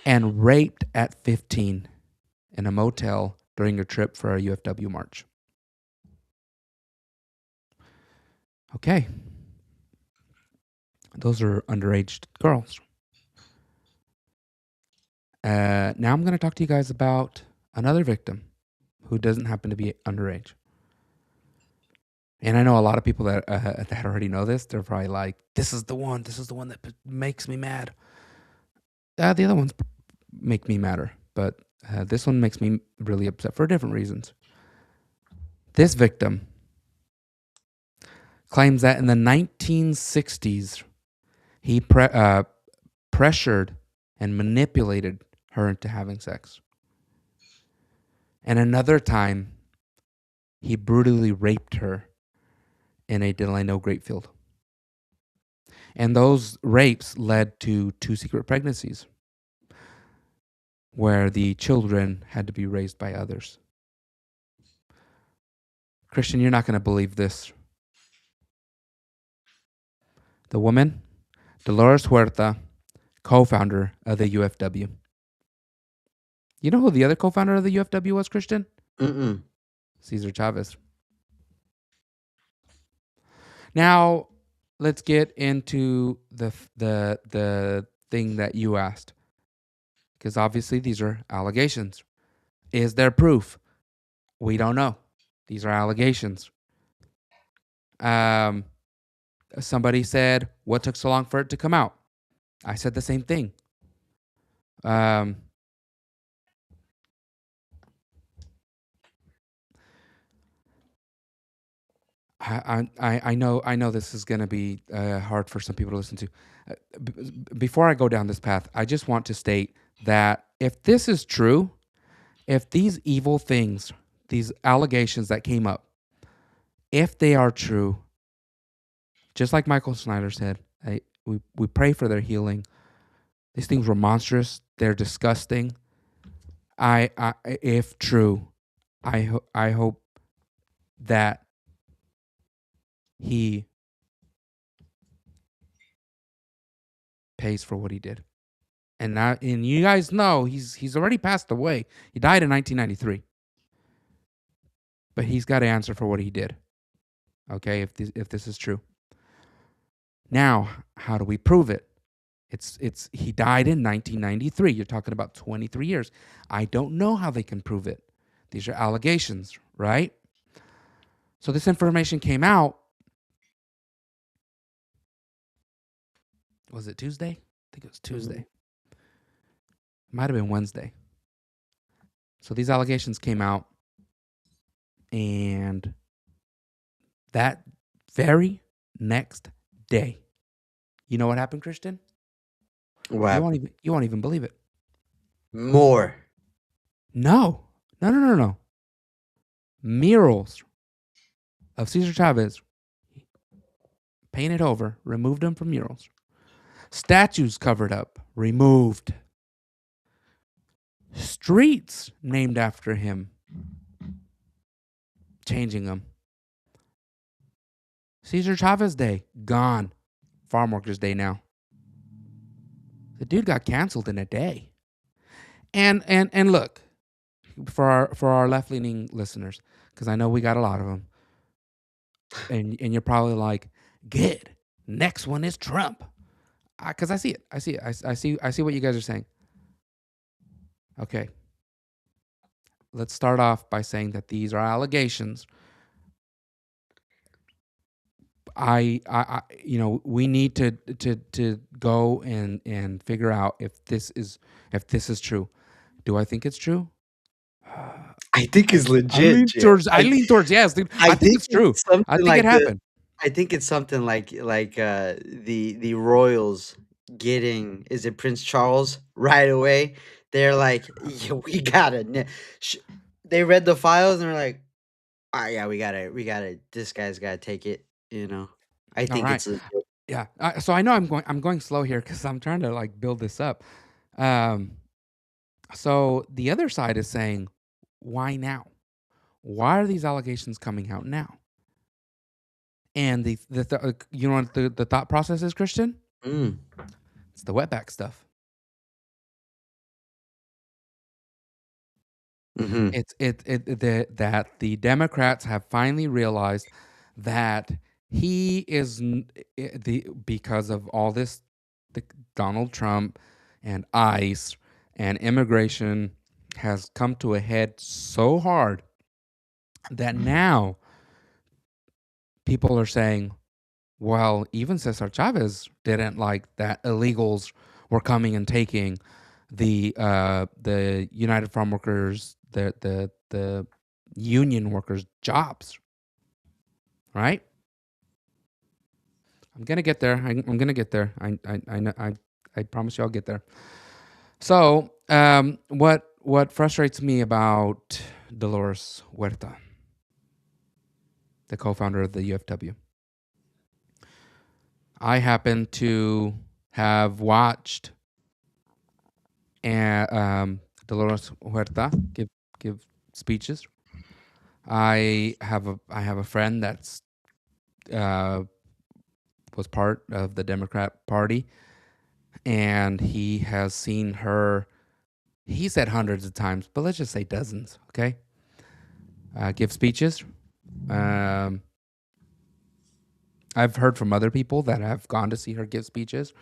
and raped at 15 in a motel during a trip for a UFW march. Okay. Those are underage girls. Now I'm going to talk to you guys about another victim who doesn't happen to be underage. And I know a lot of people that already know this. They're probably like, "This is the one. This is the one that makes me mad." The other ones make me madder, but this one makes me really upset for different reasons. This victim claims that in the 1960s, he pressured and manipulated her into having sex. And another time, he brutally raped her in a Delano grape field. And those rapes led to 2 secret pregnancies where the children had to be raised by others. Christian, you're not going to believe this. The woman, Dolores Huerta, co-founder of the UFW. You know who the other co-founder of the UFW was, Christian? Mm-mm. Cesar Chavez. Now, let's get into the thing that you asked, because obviously these are allegations. Is there proof? We don't know. These are allegations. Somebody said, "What took so long for it to come out?" I said the same thing. I know this is going to be hard for some people to listen to. Before I go down this path, I just want to state that if this is true, if these evil things, these allegations that came up, if they are true, just like Michael Snyder said, we pray for their healing. These things were monstrous. They're disgusting. If true, I hope that he pays for what he did. And you guys know he's already passed away. He died in 1993. But he's got to answer for what he did. Okay, if this is true. Now, how do we prove it? It's he died in 1993. You're talking about 23 years. I don't know how they can prove it. These are allegations, right? So this information came out. Was it Tuesday? I think it was Tuesday. Might have been Wednesday. So these allegations came out, and that very next day, you know what happened, Christian? What? You won't even believe it. More. No. Murals of Cesar Chavez painted over, removed them from murals. Statues covered up, removed. Streets named after him, changing them. Cesar Chavez Day, gone. Farm Workers Day now. The dude got canceled in a day. And look, for our left-leaning listeners, because I know we got a lot of them, and you're probably like, good. Next one is Trump. Because I see it. I see what you guys are saying. Okay. Let's start off by saying that these are allegations. We need to go and figure out if this is true. Do I think it's true? I think it's legit. I lean towards yes, dude. I think it's true. I think it happened. I think it's something like the royals getting, is it Prince Charles right away? They're like, yeah, we gotta. They read the files and they're like, ah, yeah, we gotta. This guy's gotta take it. I All think right. it's legit. Yeah. So I know I'm going slow here because I'm trying to like build this up. So the other side is saying, why now? Why are these allegations coming out now? And you know what the thought process is, Christian? It's the wetback stuff. Mm-hmm. That the Democrats have finally realized that he is because of all this, the Donald Trump and ICE and immigration has come to a head so hard that now people are saying, well, even Cesar Chavez didn't like that illegals were coming and taking the United Farm Workers, the union workers' jobs. Right? I'm gonna get there. I'm gonna get there. I promise you I'll get there. So, what frustrates me about Dolores Huerta, the co-founder of the UFW, I happen to have watched Dolores Huerta give speeches. I have a friend that's was part of the Democrat Party, and he has seen her. He said hundreds of times, but let's just say dozens. Okay, give speeches. I've heard from other people that have gone to see her give speeches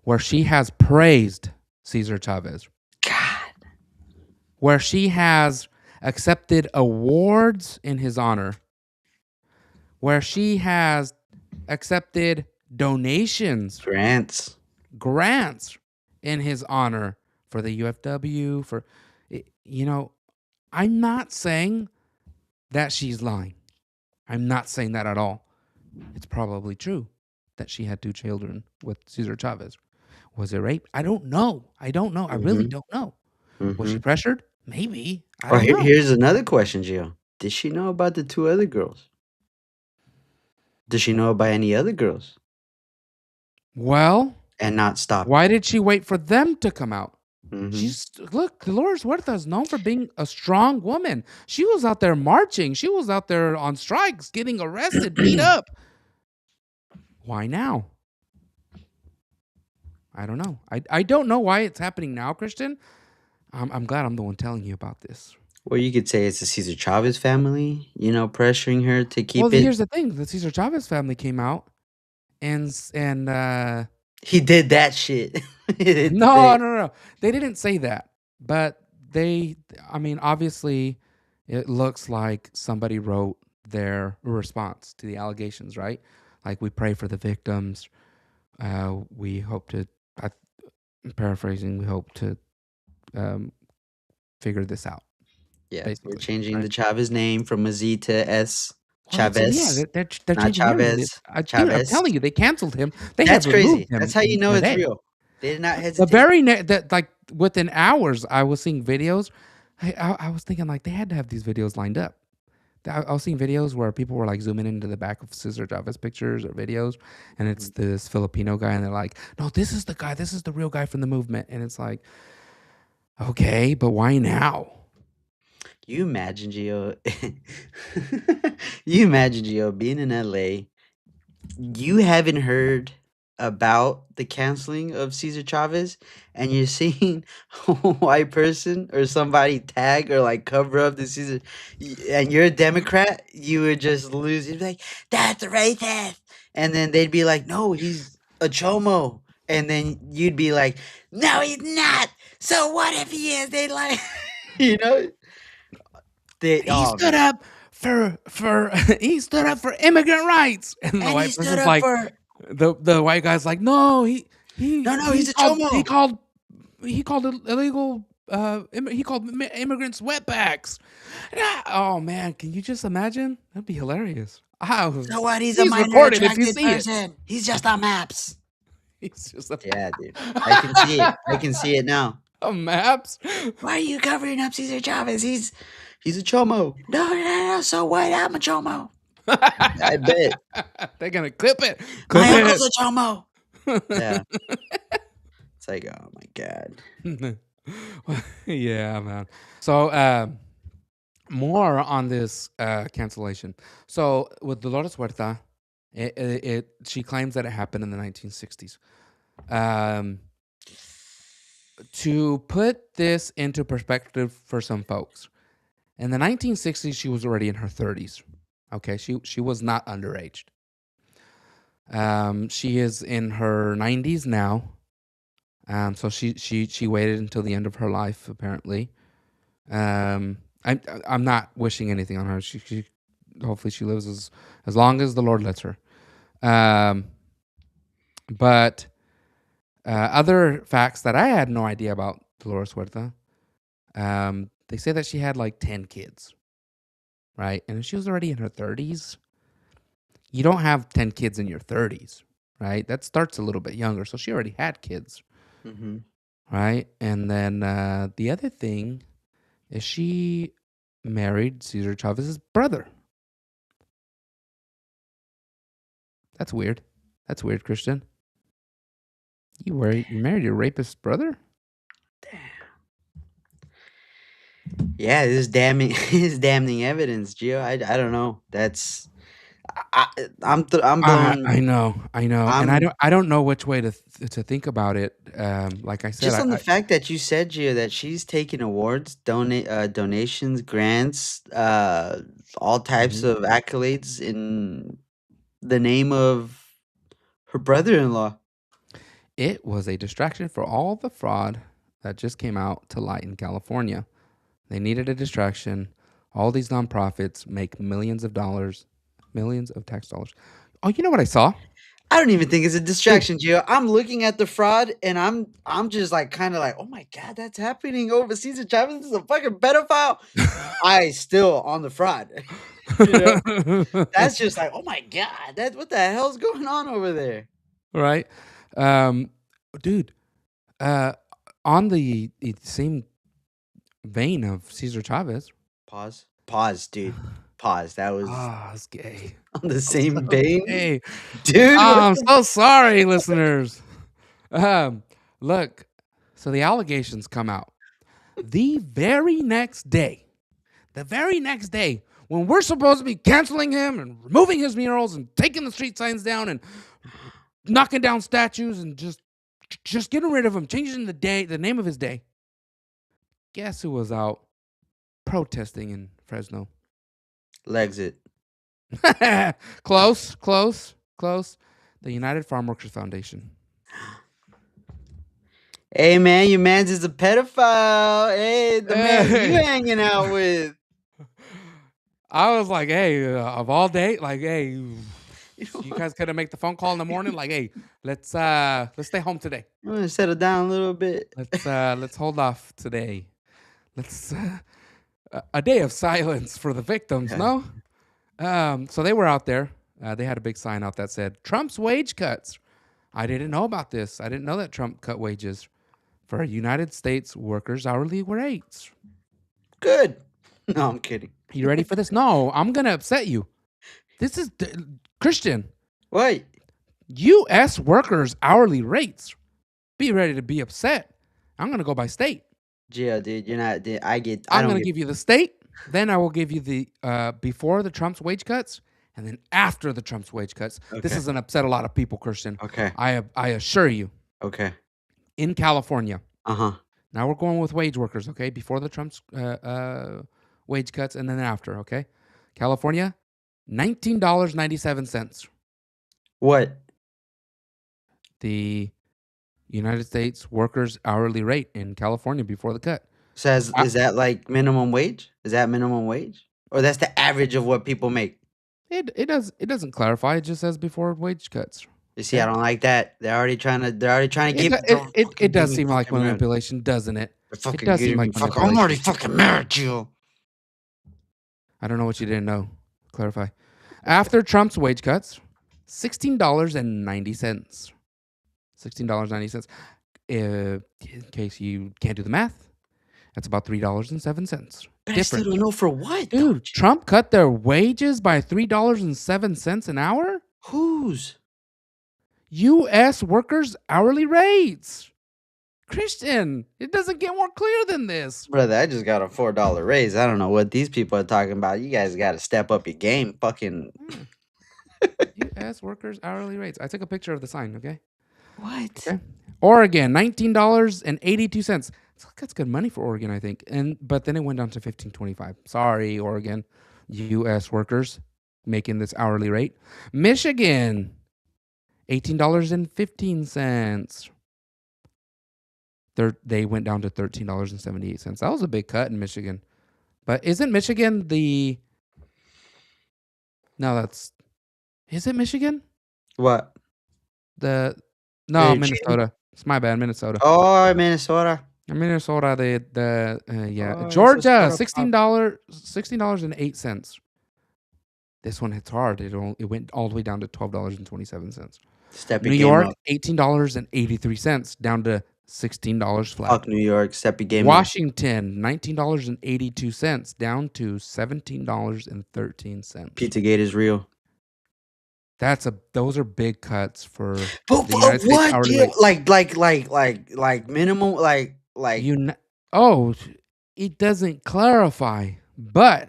where she has praised Cesar Chavez. God. Where she has accepted awards in his honor. Where she has accepted donations. Grants in his honor for the UFW. I'm not saying that she's lying. I'm not saying that at all. It's probably true that she had 2 children with Cesar Chavez. Was it rape? I don't know. I really don't know. Was she pressured? Maybe. I Or don't know. here's another question, Gio. Did she know about the two other girls? Does she know about any other girls Well, and not stop why it? did she wait for them to come out? Mm-hmm. She's look, Dolores Huerta is known for being a strong woman. She was out there marching. She was out there on strikes, getting arrested, beat up. Why now? I don't know. I don't know why it's happening now, Christian. I'm glad I'm the one telling you about this. Well, you could say it's the Cesar Chavez family, pressuring her to Well, keep it. here's the thing: the Cesar Chavez family came out and He did that shit. He did no, today. no, no, no. They didn't say that, but they. I mean, obviously, it looks like somebody wrote their response to the allegations, right? Like we pray for the victims. We hope to. I'm paraphrasing. We hope to um, figure this out. Yeah, we're Basically, changing right? the Chavez name from a Z to S. Well, that's yeah. Chavez, They're not changing everything. Chavez. Dude, I'm Chavez. telling you, they canceled him. They have That's removed crazy. That's him how you know it's today. real. They did not The hesitate. very that like within hours, I was seeing videos. I was thinking like they had to have these videos lined up. I was seeing videos where people were like zooming into the back of Cesar Chavez pictures or videos, and it's this Filipino guy, and they're like, "No, this is the guy. This is the real guy from the movement." And it's like, okay, but why now? You imagine Gio. You imagine Gio being in LA. You haven't heard about the canceling of Cesar Chavez, and you're seeing a white person or somebody tag or like cover up the Cesar, and you're a Democrat, you would just lose. You'd be like, "That's racist," and then they'd be like, "No, he's a chomo," and then you'd be like, "No, he's not. So what if he is?" They like, you know, they He stood up for he stood up for immigrant rights, and the and he white stood person's up like, for the white guy's like, no, no, he's a chomo. he called it illegal. He called immigrants wetbacks. Oh man, can you just imagine? That'd be hilarious. So what? He's a Please minor record it if you attracted see it. person. He's just on maps. He's just a, Yeah, dude. I can see it. I can see it now. a maps. Why are you covering up Cesar Chavez? He's a chomo. No, no, no. So what? I'm a chomo. I bet. They're gonna clip it. My Clip uncle's it. a chomo. Yeah. It's like, oh my god. Yeah, man. So, more on this cancellation. So, with Dolores Huerta, she claims that it happened in the 1960s. To put this into perspective for some folks, in the 1960s, she was already in her 30s. Okay, she was not underaged. She is in her 90s now. So she waited until the end of her life, apparently. I'm not wishing anything on her. She hopefully she lives as long as the Lord lets her. But other facts that I had no idea about Dolores Huerta. They say that she had like 10 kids, right? And if she was already in her 30s, you don't have 10 kids in your 30s, right? That starts a little bit younger. So she already had kids, Mm-hmm. right? And then the other thing is she married Cesar Chavez's brother. That's weird. That's weird, Christian. You married your rapist brother? Yeah, this is damning. This damning evidence, Gio. I don't know. That's I, I'm blown. I know, and I'm I don't know which way to think about it. Like I said, just on the fact that you said, Gio, that she's taking awards, donations, grants, all types Mhm. of accolades in the name of her brother-in-law. It was a distraction for all the fraud that just came out to light in California. They needed a distraction. All these nonprofits make millions of dollars, millions of tax dollars. Oh, you know what I saw? I don't even think it's a Dude, distraction, Gio. I'm looking at the fraud and I'm just like kind of like, oh my god, that's happening overseas. And Chavez is a fucking pedophile. I still on the fraud. you know, that's just like, oh my god, that what the hell's going on over there? right? Um, dude, uh, on the same vein of Cesar Chavez. Pause, dude. Pause. That was It's gay. on the same vein, Hey, dude. I'm so sorry, listeners. Look, so the allegations come out the very next day. When we're supposed to be canceling him and removing his murals and taking the street signs down and knocking down statues and just getting rid of him, changing the name of his day. Guess who was out protesting in Fresno? Lexit. Close. The United Farm Workers Foundation. Hey man, your man's is a pedophile. Hey, the man you hanging out with. I was like, hey, of all day, like, hey, you guys couldn't make the phone call in the morning, like, hey, let's stay home today. I'm gonna settle down a little bit. Let's hold off today. Let's a day of silence for the victims. Yeah. No. So they were out there. They had a big sign out that said Trump's wage cuts. I didn't know about this. I didn't know that Trump cut wages for United States workers' hourly rates. Good. No, I'm kidding. You ready for this? No, I'm gonna upset you. This is Christian. What? U.S. workers' hourly rates. Be ready to be upset. I'm gonna go by state. Gio, dude, you're not. Dude, I'm gonna give you the state. Then I will give you the before the Trump's wage cuts, and then after the Trump's wage cuts. Okay. This is gonna upset a lot of people, Christian. Okay. I assure you. Okay. In California. Uh-huh. Now we're going with wage workers, okay? Before the Trump's wage cuts and then after, okay? California, $19.97. What? The United States workers' hourly rate in California before the cut. Says is that like minimum wage? Is that minimum wage? Or that's the average of what people make? It doesn't clarify. It just says before wage cuts. You see, I don't like that. They're already trying to keep it does seem like manipulation, doesn't it? It does seem like I'm already fucking married to you. I don't know what you didn't know. Clarify. After Trump's wage cuts, $16.90. $16.90. In case you can't do the math, that's about $3.07. But I still don't know for what, dude. Trump cut their wages by $3.07 an hour. Whose? U.S. workers' hourly rates. Christian, it doesn't get more clear than this. Brother, I just got a $4 raise. I don't know what these people are talking about. You guys got to step up your game. Fucking. U.S. workers' hourly rates. I took a picture of the sign, okay? What? Okay. Oregon, $19.82. That's good money for Oregon, I think. But then it went down to $15.25. Sorry, Oregon. U.S. workers making this hourly rate. Michigan, $18.15. They went down to $13.78. That was a big cut in Michigan. But isn't Michigan the... No, that's... Is it Michigan? What? No, Minnesota. It's my bad, Minnesota. Oh, Minnesota. Minnesota, yeah. Oh, Georgia, $16.08. This one hits hard. It went all the way down to $12.27. New York, $18.83, down to $16 flat. Fuck New York, step your game Washington, $19.82, down to $17.13. Pizzagate is real. Those are big cuts for but the United States hourly rate. Like minimum, like it doesn't clarify, but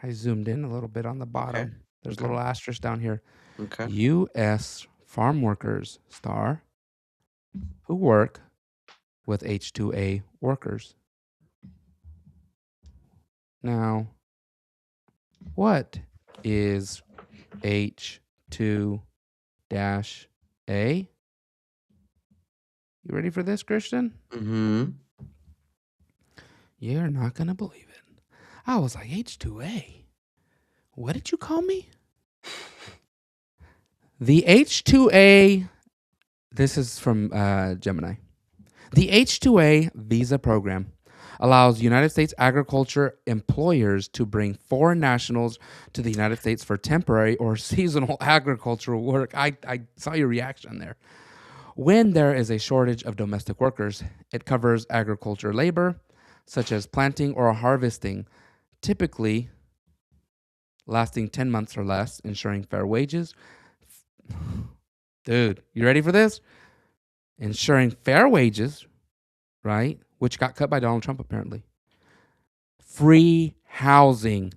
I zoomed in a little bit on the bottom. Okay. There's a little asterisk down here. Okay. U.S. farm workers star who work with H-2A workers. Now, what is H2-A? You ready for this, Christian? Mm-hmm. You're not going to believe it. I was like, H2A? What did you call me? The H2A, this is from Gemini. The H2A visa program allows United States agriculture employers to bring foreign nationals to the United States for temporary or seasonal agricultural work. I saw your reaction there. When there is a shortage of domestic workers, it covers agriculture labor, such as planting or harvesting, typically lasting 10 months or less, ensuring fair wages. Dude, you ready for this? Ensuring fair wages, right? Which got cut by Donald Trump, apparently. Free housing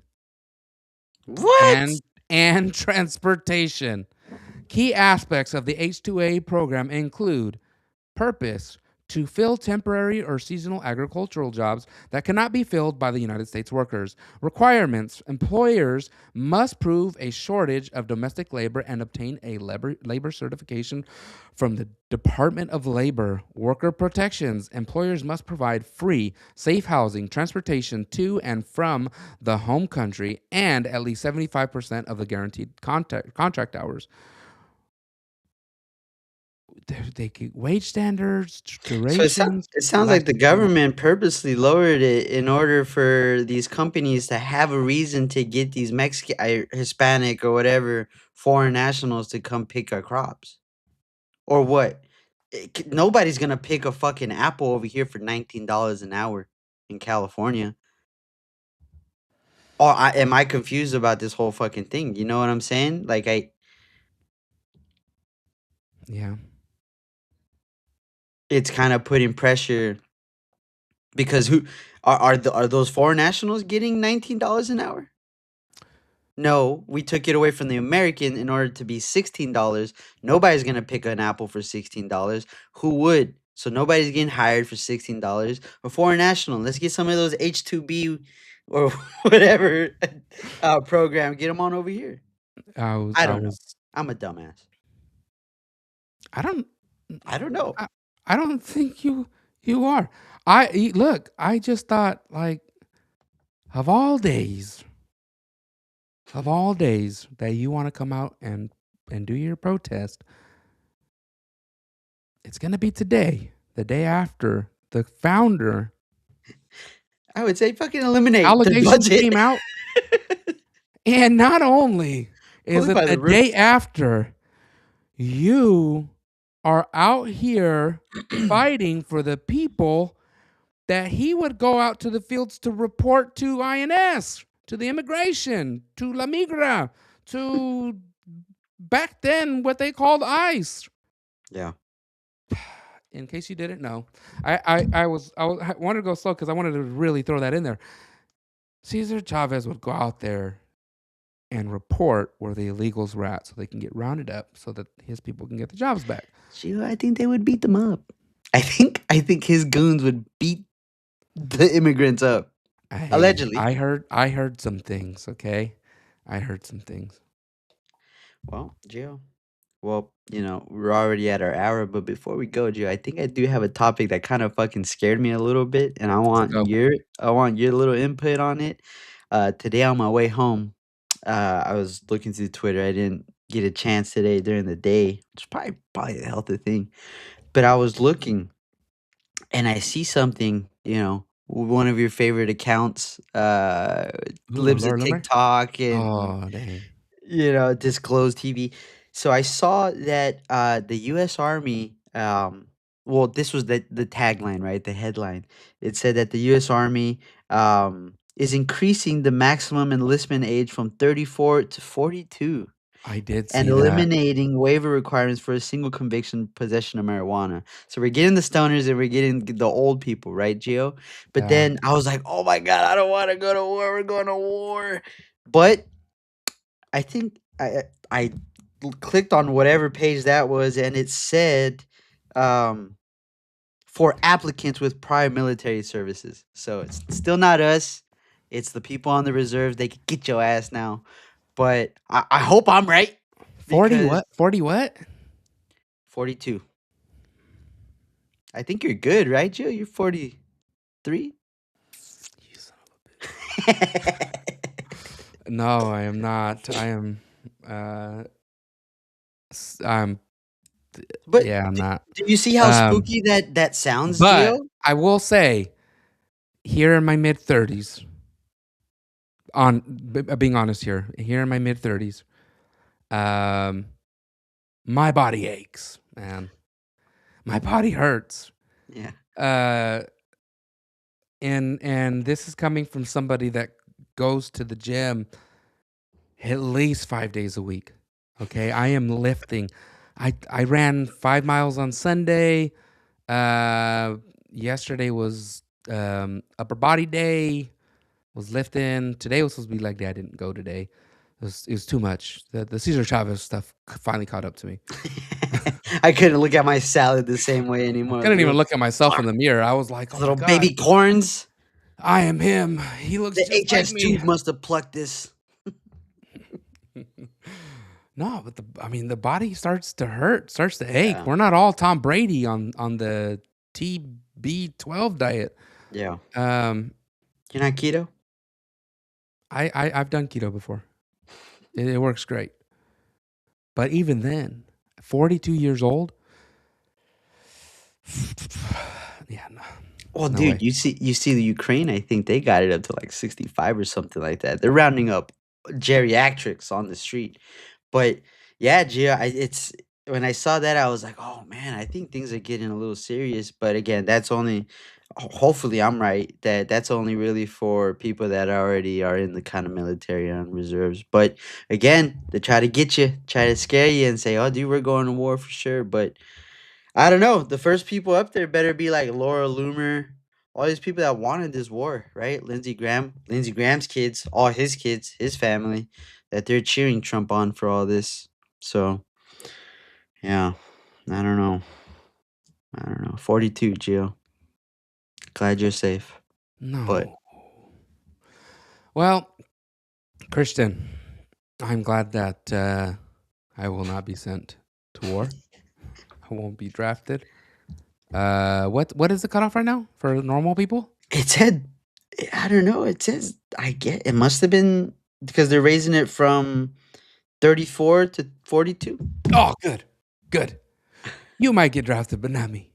What? and transportation. Key aspects of the H2A program include purpose to fill temporary or seasonal agricultural jobs that cannot be filled by the United States workers. Requirements: employers must prove a shortage of domestic labor and obtain a labor certification from the Department of Labor. Worker protections: employers must provide free, safe housing, transportation to and from the home country, and at least 75% of the guaranteed contract hours. They get wage standards, So durations, it sounds like the lasting 10 months. government purposely lowered it in order for these companies to have a reason to get these Mexican, Hispanic, or whatever foreign nationals to come pick our crops. Or what? Nobody's gonna pick a fucking apple over here for $19 an hour in California. Or am I confused about this whole fucking thing? You know what I'm saying? Like Yeah. it's kind of putting pressure because who are those foreign nationals getting $19 an hour? No, we took it away from the American in order to be $16. Nobody's gonna pick an apple for $16. Who would? So nobody's getting hired for $16. A foreign national. Let's get some of those H2B or whatever program. Get them on over here. I was I I don't know. was I'm a dumbass. I don't I don't know. I, I don't think you are. Look, I just thought, like, of all days, that you want to come out and do your protest, it's going to be today, the day after the founder I would say fucking eliminate the allegations budget. came out. And not only Pull is it it by the the roots. day after, you are out here fighting for the people that he would go out to the fields to report to INS, to the immigration, to La Migra, to back then what they called ICE. Yeah. In case you didn't know, I wanted to go slow because I wanted to really throw that in there. Cesar Chavez would go out there and report where the illegals were at so they can get rounded up so that his people can get the jobs back. Gee, I think they would beat them up. I think his goons would beat the immigrants up. Hey, Allegedly. I heard some things, okay? I heard some things. Well, Gio. Well, we're already at our hour, but before we go, Gio, I think I do have a topic that kind of fucking scared me a little bit, and Let's go. I want your little input on it. Today on my way home, I was looking through Twitter. I didn't get a chance today during the day, which is probably a healthy thing. But I was looking and I see something, one of your favorite accounts Ooh, lives at Lord Limmer? TikTok and Oh, dang. disclosed TV. So I saw that the U.S. Army, well, this was the tagline, right? The headline. It said that the U.S. Army is increasing the maximum enlistment age from 34 to 42 I did and see that. eliminating waiver requirements for a single conviction possession of marijuana. So we're getting the stoners and we're getting the old people, right, Gio? But Yeah. then I was like, oh my God, I don't want to go to war. We're going to war. But I think I clicked on whatever page that was, and it said um, for applicants with prior military services. So it's still not us. It's the people on the reserves. They could get your ass now. But I hope I'm right 40 because what? 40 what? 42. I think you're good, right, Joe? You're 43. You son of a bitch. No, I am not. I am uh I'm But yeah, I'm not. do you see how Um spooky that sounds, but Gio? I will say, here in my mid 30s, being honest here in my mid 30s, um my body aches, man. My body hurts. Yeah. Uh and this is coming from somebody that goes to the gym at least 5 days a week. Okay, I am lifting. I ran 5 miles on Sunday. Uh, Yesterday was upper body day. Was lifting. Today was supposed to be leg day. I didn't go today. It was too much. The Cesar Chavez stuff finally caught up to me. I couldn't look at my salad the same way anymore. Couldn't even look at myself in the mirror. I was like, oh my little god, baby corns. I am him. He looks The just like me. HS2 must have plucked this. No, but the body starts to hurt, starts to ache. Yeah. We're not all Tom Brady on the TB12 diet. Yeah. Um, You're not keto? I've done keto before. It works great. But even then, 42 years old. Yeah, no. Well, No dude, way. you see the Ukraine, I think they got it up to like 65 or something like that. They're rounding up geriatrics on the street. But yeah, Gia, it's when I saw that, I was like, oh man, I think things are getting a little serious. But again, that's only hopefully I'm right that that's only really for people that already are in the kind of military on reserves. But again, they try to get you, try to scare you and say, oh, dude, we're going to war for sure. But I don't know. The first people up there better be like Laura Loomer, all these people that wanted this war, right? Lindsey Graham's kids, all his kids, his family, that they're cheering Trump on for all this. So, yeah, I don't know. 42, Gio. Glad you're safe. But No. Well, Christian, I'm glad that I will not be sent to war. I won't be drafted. What is the cutoff right now for normal people? it said, I don't know. It says, it must have been because they're raising it from 34 to 42. Oh, good. You might get drafted, but not me.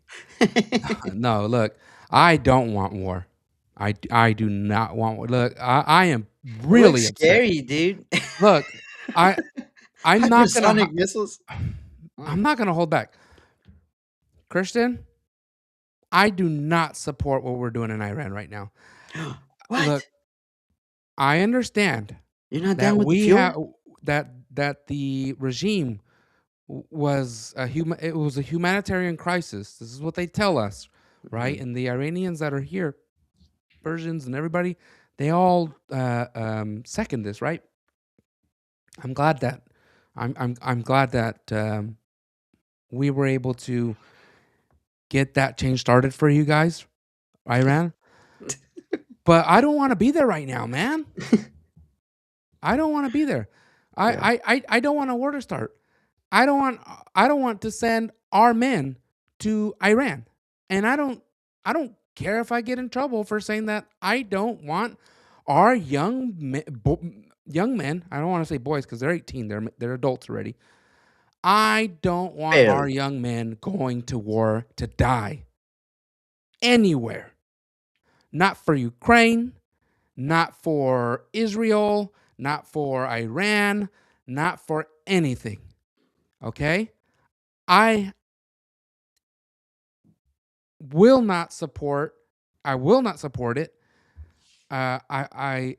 No, look, I don't want war. I do not want war. Look, I am really Looks upset. scary, dude. Look, I'm not gonna Hypersonic missiles. I'm not gonna hold back. Christian, I do not support what we're doing in Iran right now. What? Look, I understand You're not that down with the we fuel? have that the regime was it was a humanitarian crisis. This is what they tell us, right? Mhm. And the Iranians that are here, Persians and everybody, they all second this, right? I'm glad that I'm glad that we were able to get that change started for you guys, Iran. But I don't want to be there right now, man. I don't want to be there. Yeah. I don't want a war to start. I don't want to send our men to Iran. And I don't care if I get in trouble for saying that. I don't want our young men, I don't want to say boys cuz they're 18, they're adults already. I don't want our Barely. young men going to war to die anywhere. Not for Ukraine, not for Israel, not for Iran, not for anything. Okay? I will not support it. I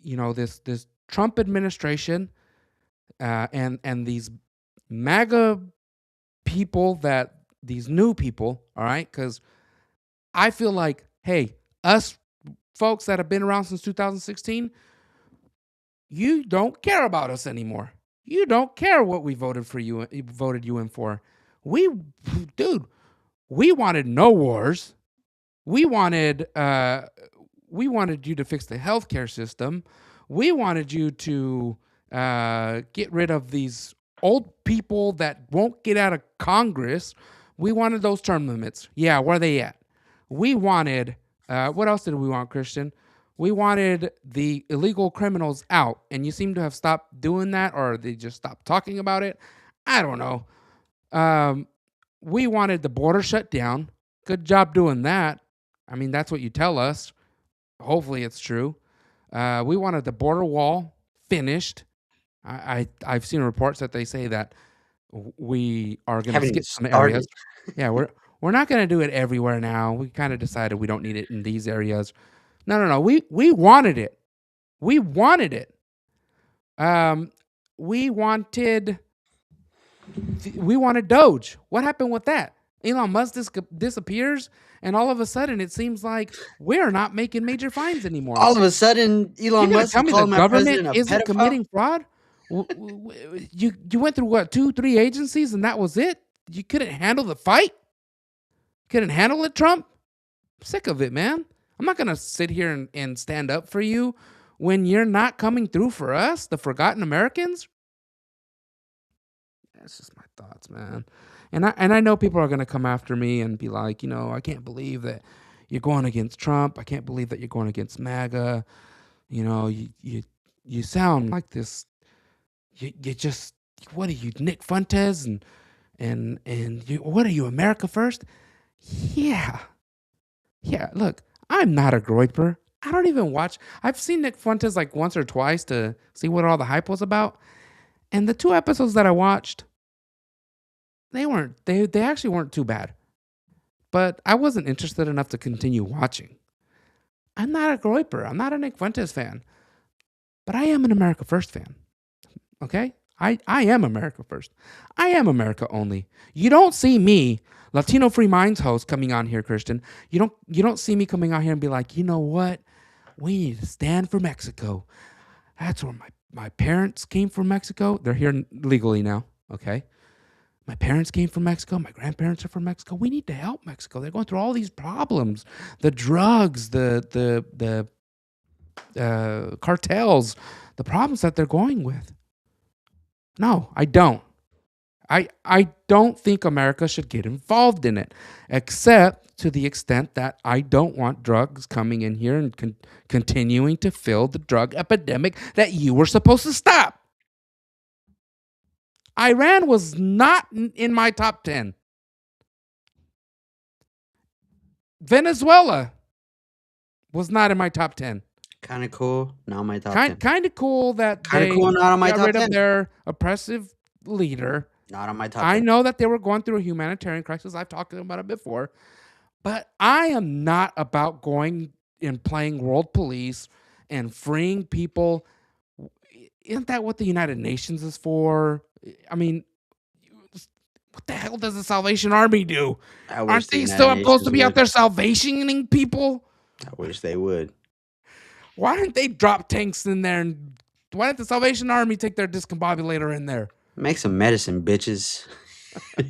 this Trump administration and these MAGA people, that these new people, all right? Because I feel like, hey, us folks that have been around since 2016, you don't care about us anymore. You don't care what we voted you in for. Dude, we wanted no wars. We wanted you to fix the healthcare system. We wanted you to get rid of these old people that won't get out of Congress. We wanted those term limits. Yeah, where are they at? We wanted what else did we want, Christian? We wanted the illegal criminals out, and you seem to have stopped doing that, or they just stopped talking about it. I don't know. We wanted the border shut down. Good job doing that. I mean, that's what you tell us. Hopefully, it's true. We wanted the border wall finished. I've seen reports that they say that we are going to Haven't even skip some areas. started. Yeah, We're not going to do it everywhere now. We kind of decided we don't need it in these areas. No. We wanted it. We wanted it. We wanted Doge. What happened with that? Elon Musk disappears, and all of a sudden it seems like we're not making major fines anymore. All of a sudden, You're Elon gonna Musk tell is me the calling my government president a isn't pedophile? committing fraud? You went through what, 2-3 agencies, and that was it? You couldn't handle the fight? Couldn't handle it, Trump? I'm sick of it, man. I'm not gonna sit here and stand up for you when you're not coming through for us, the forgotten Americans. That's just my thoughts, man. And I know people are gonna come after me and be like, I can't believe that you're going against Trump. I can't believe that you're going against MAGA. You sound like this. You just, what are you, Nick Fuentes, and you, what are you, America First? Yeah. Look, I'm not a groyper. I don't even watch. I've seen Nick Fuentes like once or twice to see what all the hype was about, and the 2 episodes that I watched, they actually weren't too bad. But I wasn't interested enough to continue watching. I'm not a groyper. I'm not a Nick Fuentes fan, but I am an America First fan. Okay? I am America First. I am America only. You don't see me, Latino Free Minds host, coming on here, Christian. You don't see me coming out here and be like, you know what? We need to stand for Mexico. That's where my parents came from, Mexico. They're here legally now. Okay. My parents came from Mexico. My grandparents are from Mexico. We need to help Mexico. They're going through all these problems, the drugs, the cartels, the problems that they're going with. No, I don't. I don't think America should get involved in it, except to the extent that I don't want drugs coming in here and continuing to fill the drug epidemic that you were supposed to stop. Iran was not in my top 10. Venezuela was not in my top 10. Kind of cool. Not my top 10. Kind of cool that Kinda they cool, not on my got top rid 10. of their oppressive leader. Not on my top 10. I know that they were going through a humanitarian crisis. I've talked about it before. But I am not about going and playing world police and freeing people. Isn't that what the United Nations is for? I mean, what the hell does the Salvation Army do? I wish Aren't the they United still supposed to Nations be out would. there salvationing people? I wish they would. Why didn't they drop tanks in there? And why didn't the Salvation Army take their discombobulator in there? Make some medicine, bitches. Oh,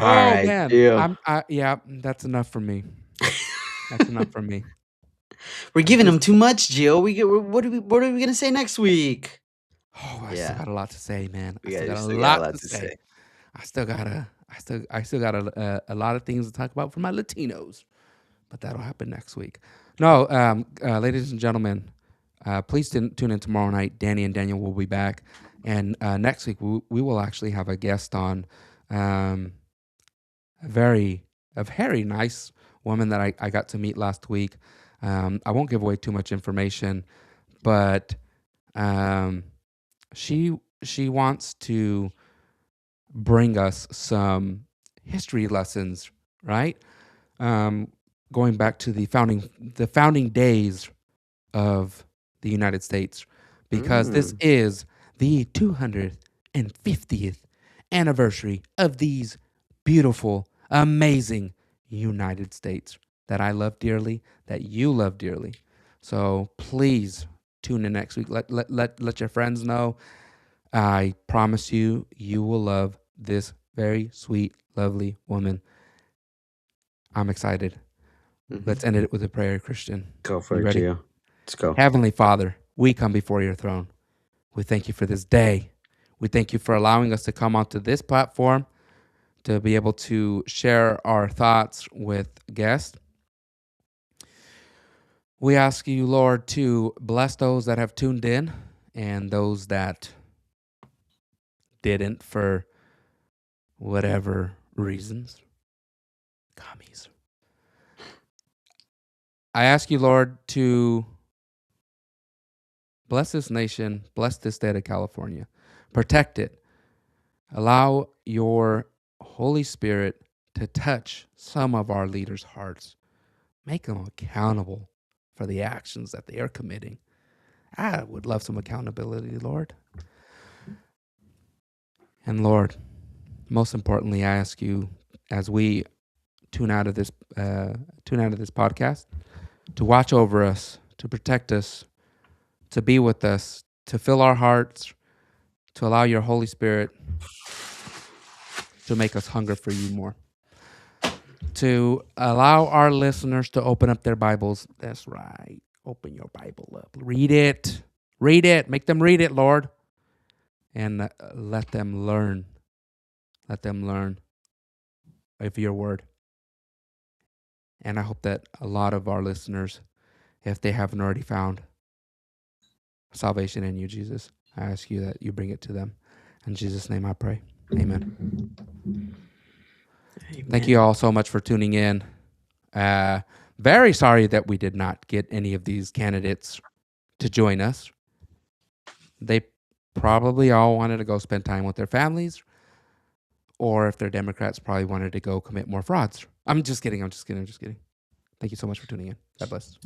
All right, man. deal. Yeah, that's enough for me. That's enough for me. We're giving them too much, Gio. What are we gonna say next week? Oh, I Yeah. still got a lot to say, man. I We still got still a got lot to say. I still got a lot of things to talk about for my Latinos, but that'll happen next week. No, ladies and gentlemen, please tune in tomorrow night. Danny and Daniel will be back, and next week we will actually have a guest on, a very nice woman that I got to meet last week. I won't give away too much information, but she wants to bring us some history lessons, right? Going back to the founding days of the United States, because this is the 250th anniversary of these beautiful, amazing United States that I love dearly, that you love dearly. So please tune in next week. Let your friends know. I promise you, you will love this very sweet, lovely woman. I'm excited. Let's end it with a prayer, Christian. Go for You it, ready? Gio. Let's go. Heavenly Father, we come before your throne. We thank you for this day. We thank you for allowing us to come onto this platform to be able to share our thoughts with guests. We ask you, Lord, to bless those that have tuned in and those that didn't for whatever reasons. Commies. I ask you, Lord, to bless this nation, bless this state of California, protect it. Allow your Holy Spirit to touch some of our leaders' hearts. Make them accountable for the actions that they are committing. I would love some accountability, Lord. And Lord, most importantly, I ask you, as we tune out of this podcast, to watch over us, to protect us, to be with us, to fill our hearts, to allow your Holy Spirit to make us hunger for you more, to allow our listeners to open up their Bibles. That's right. Open your Bible up. Read it. Read it. Make them read it, Lord. And let them learn. Let them learn of your word. And I hope that a lot of our listeners, if they haven't already found salvation in you, Jesus, I ask you that you bring it to them. In Jesus' name I pray. Amen. Thank you all so much for tuning in. Very sorry that we did not get any of these candidates to join us. They probably all wanted to go spend time with their families, or if they're Democrats, probably wanted to go commit more frauds. I'm just kidding. Thank you so much for tuning in. God bless.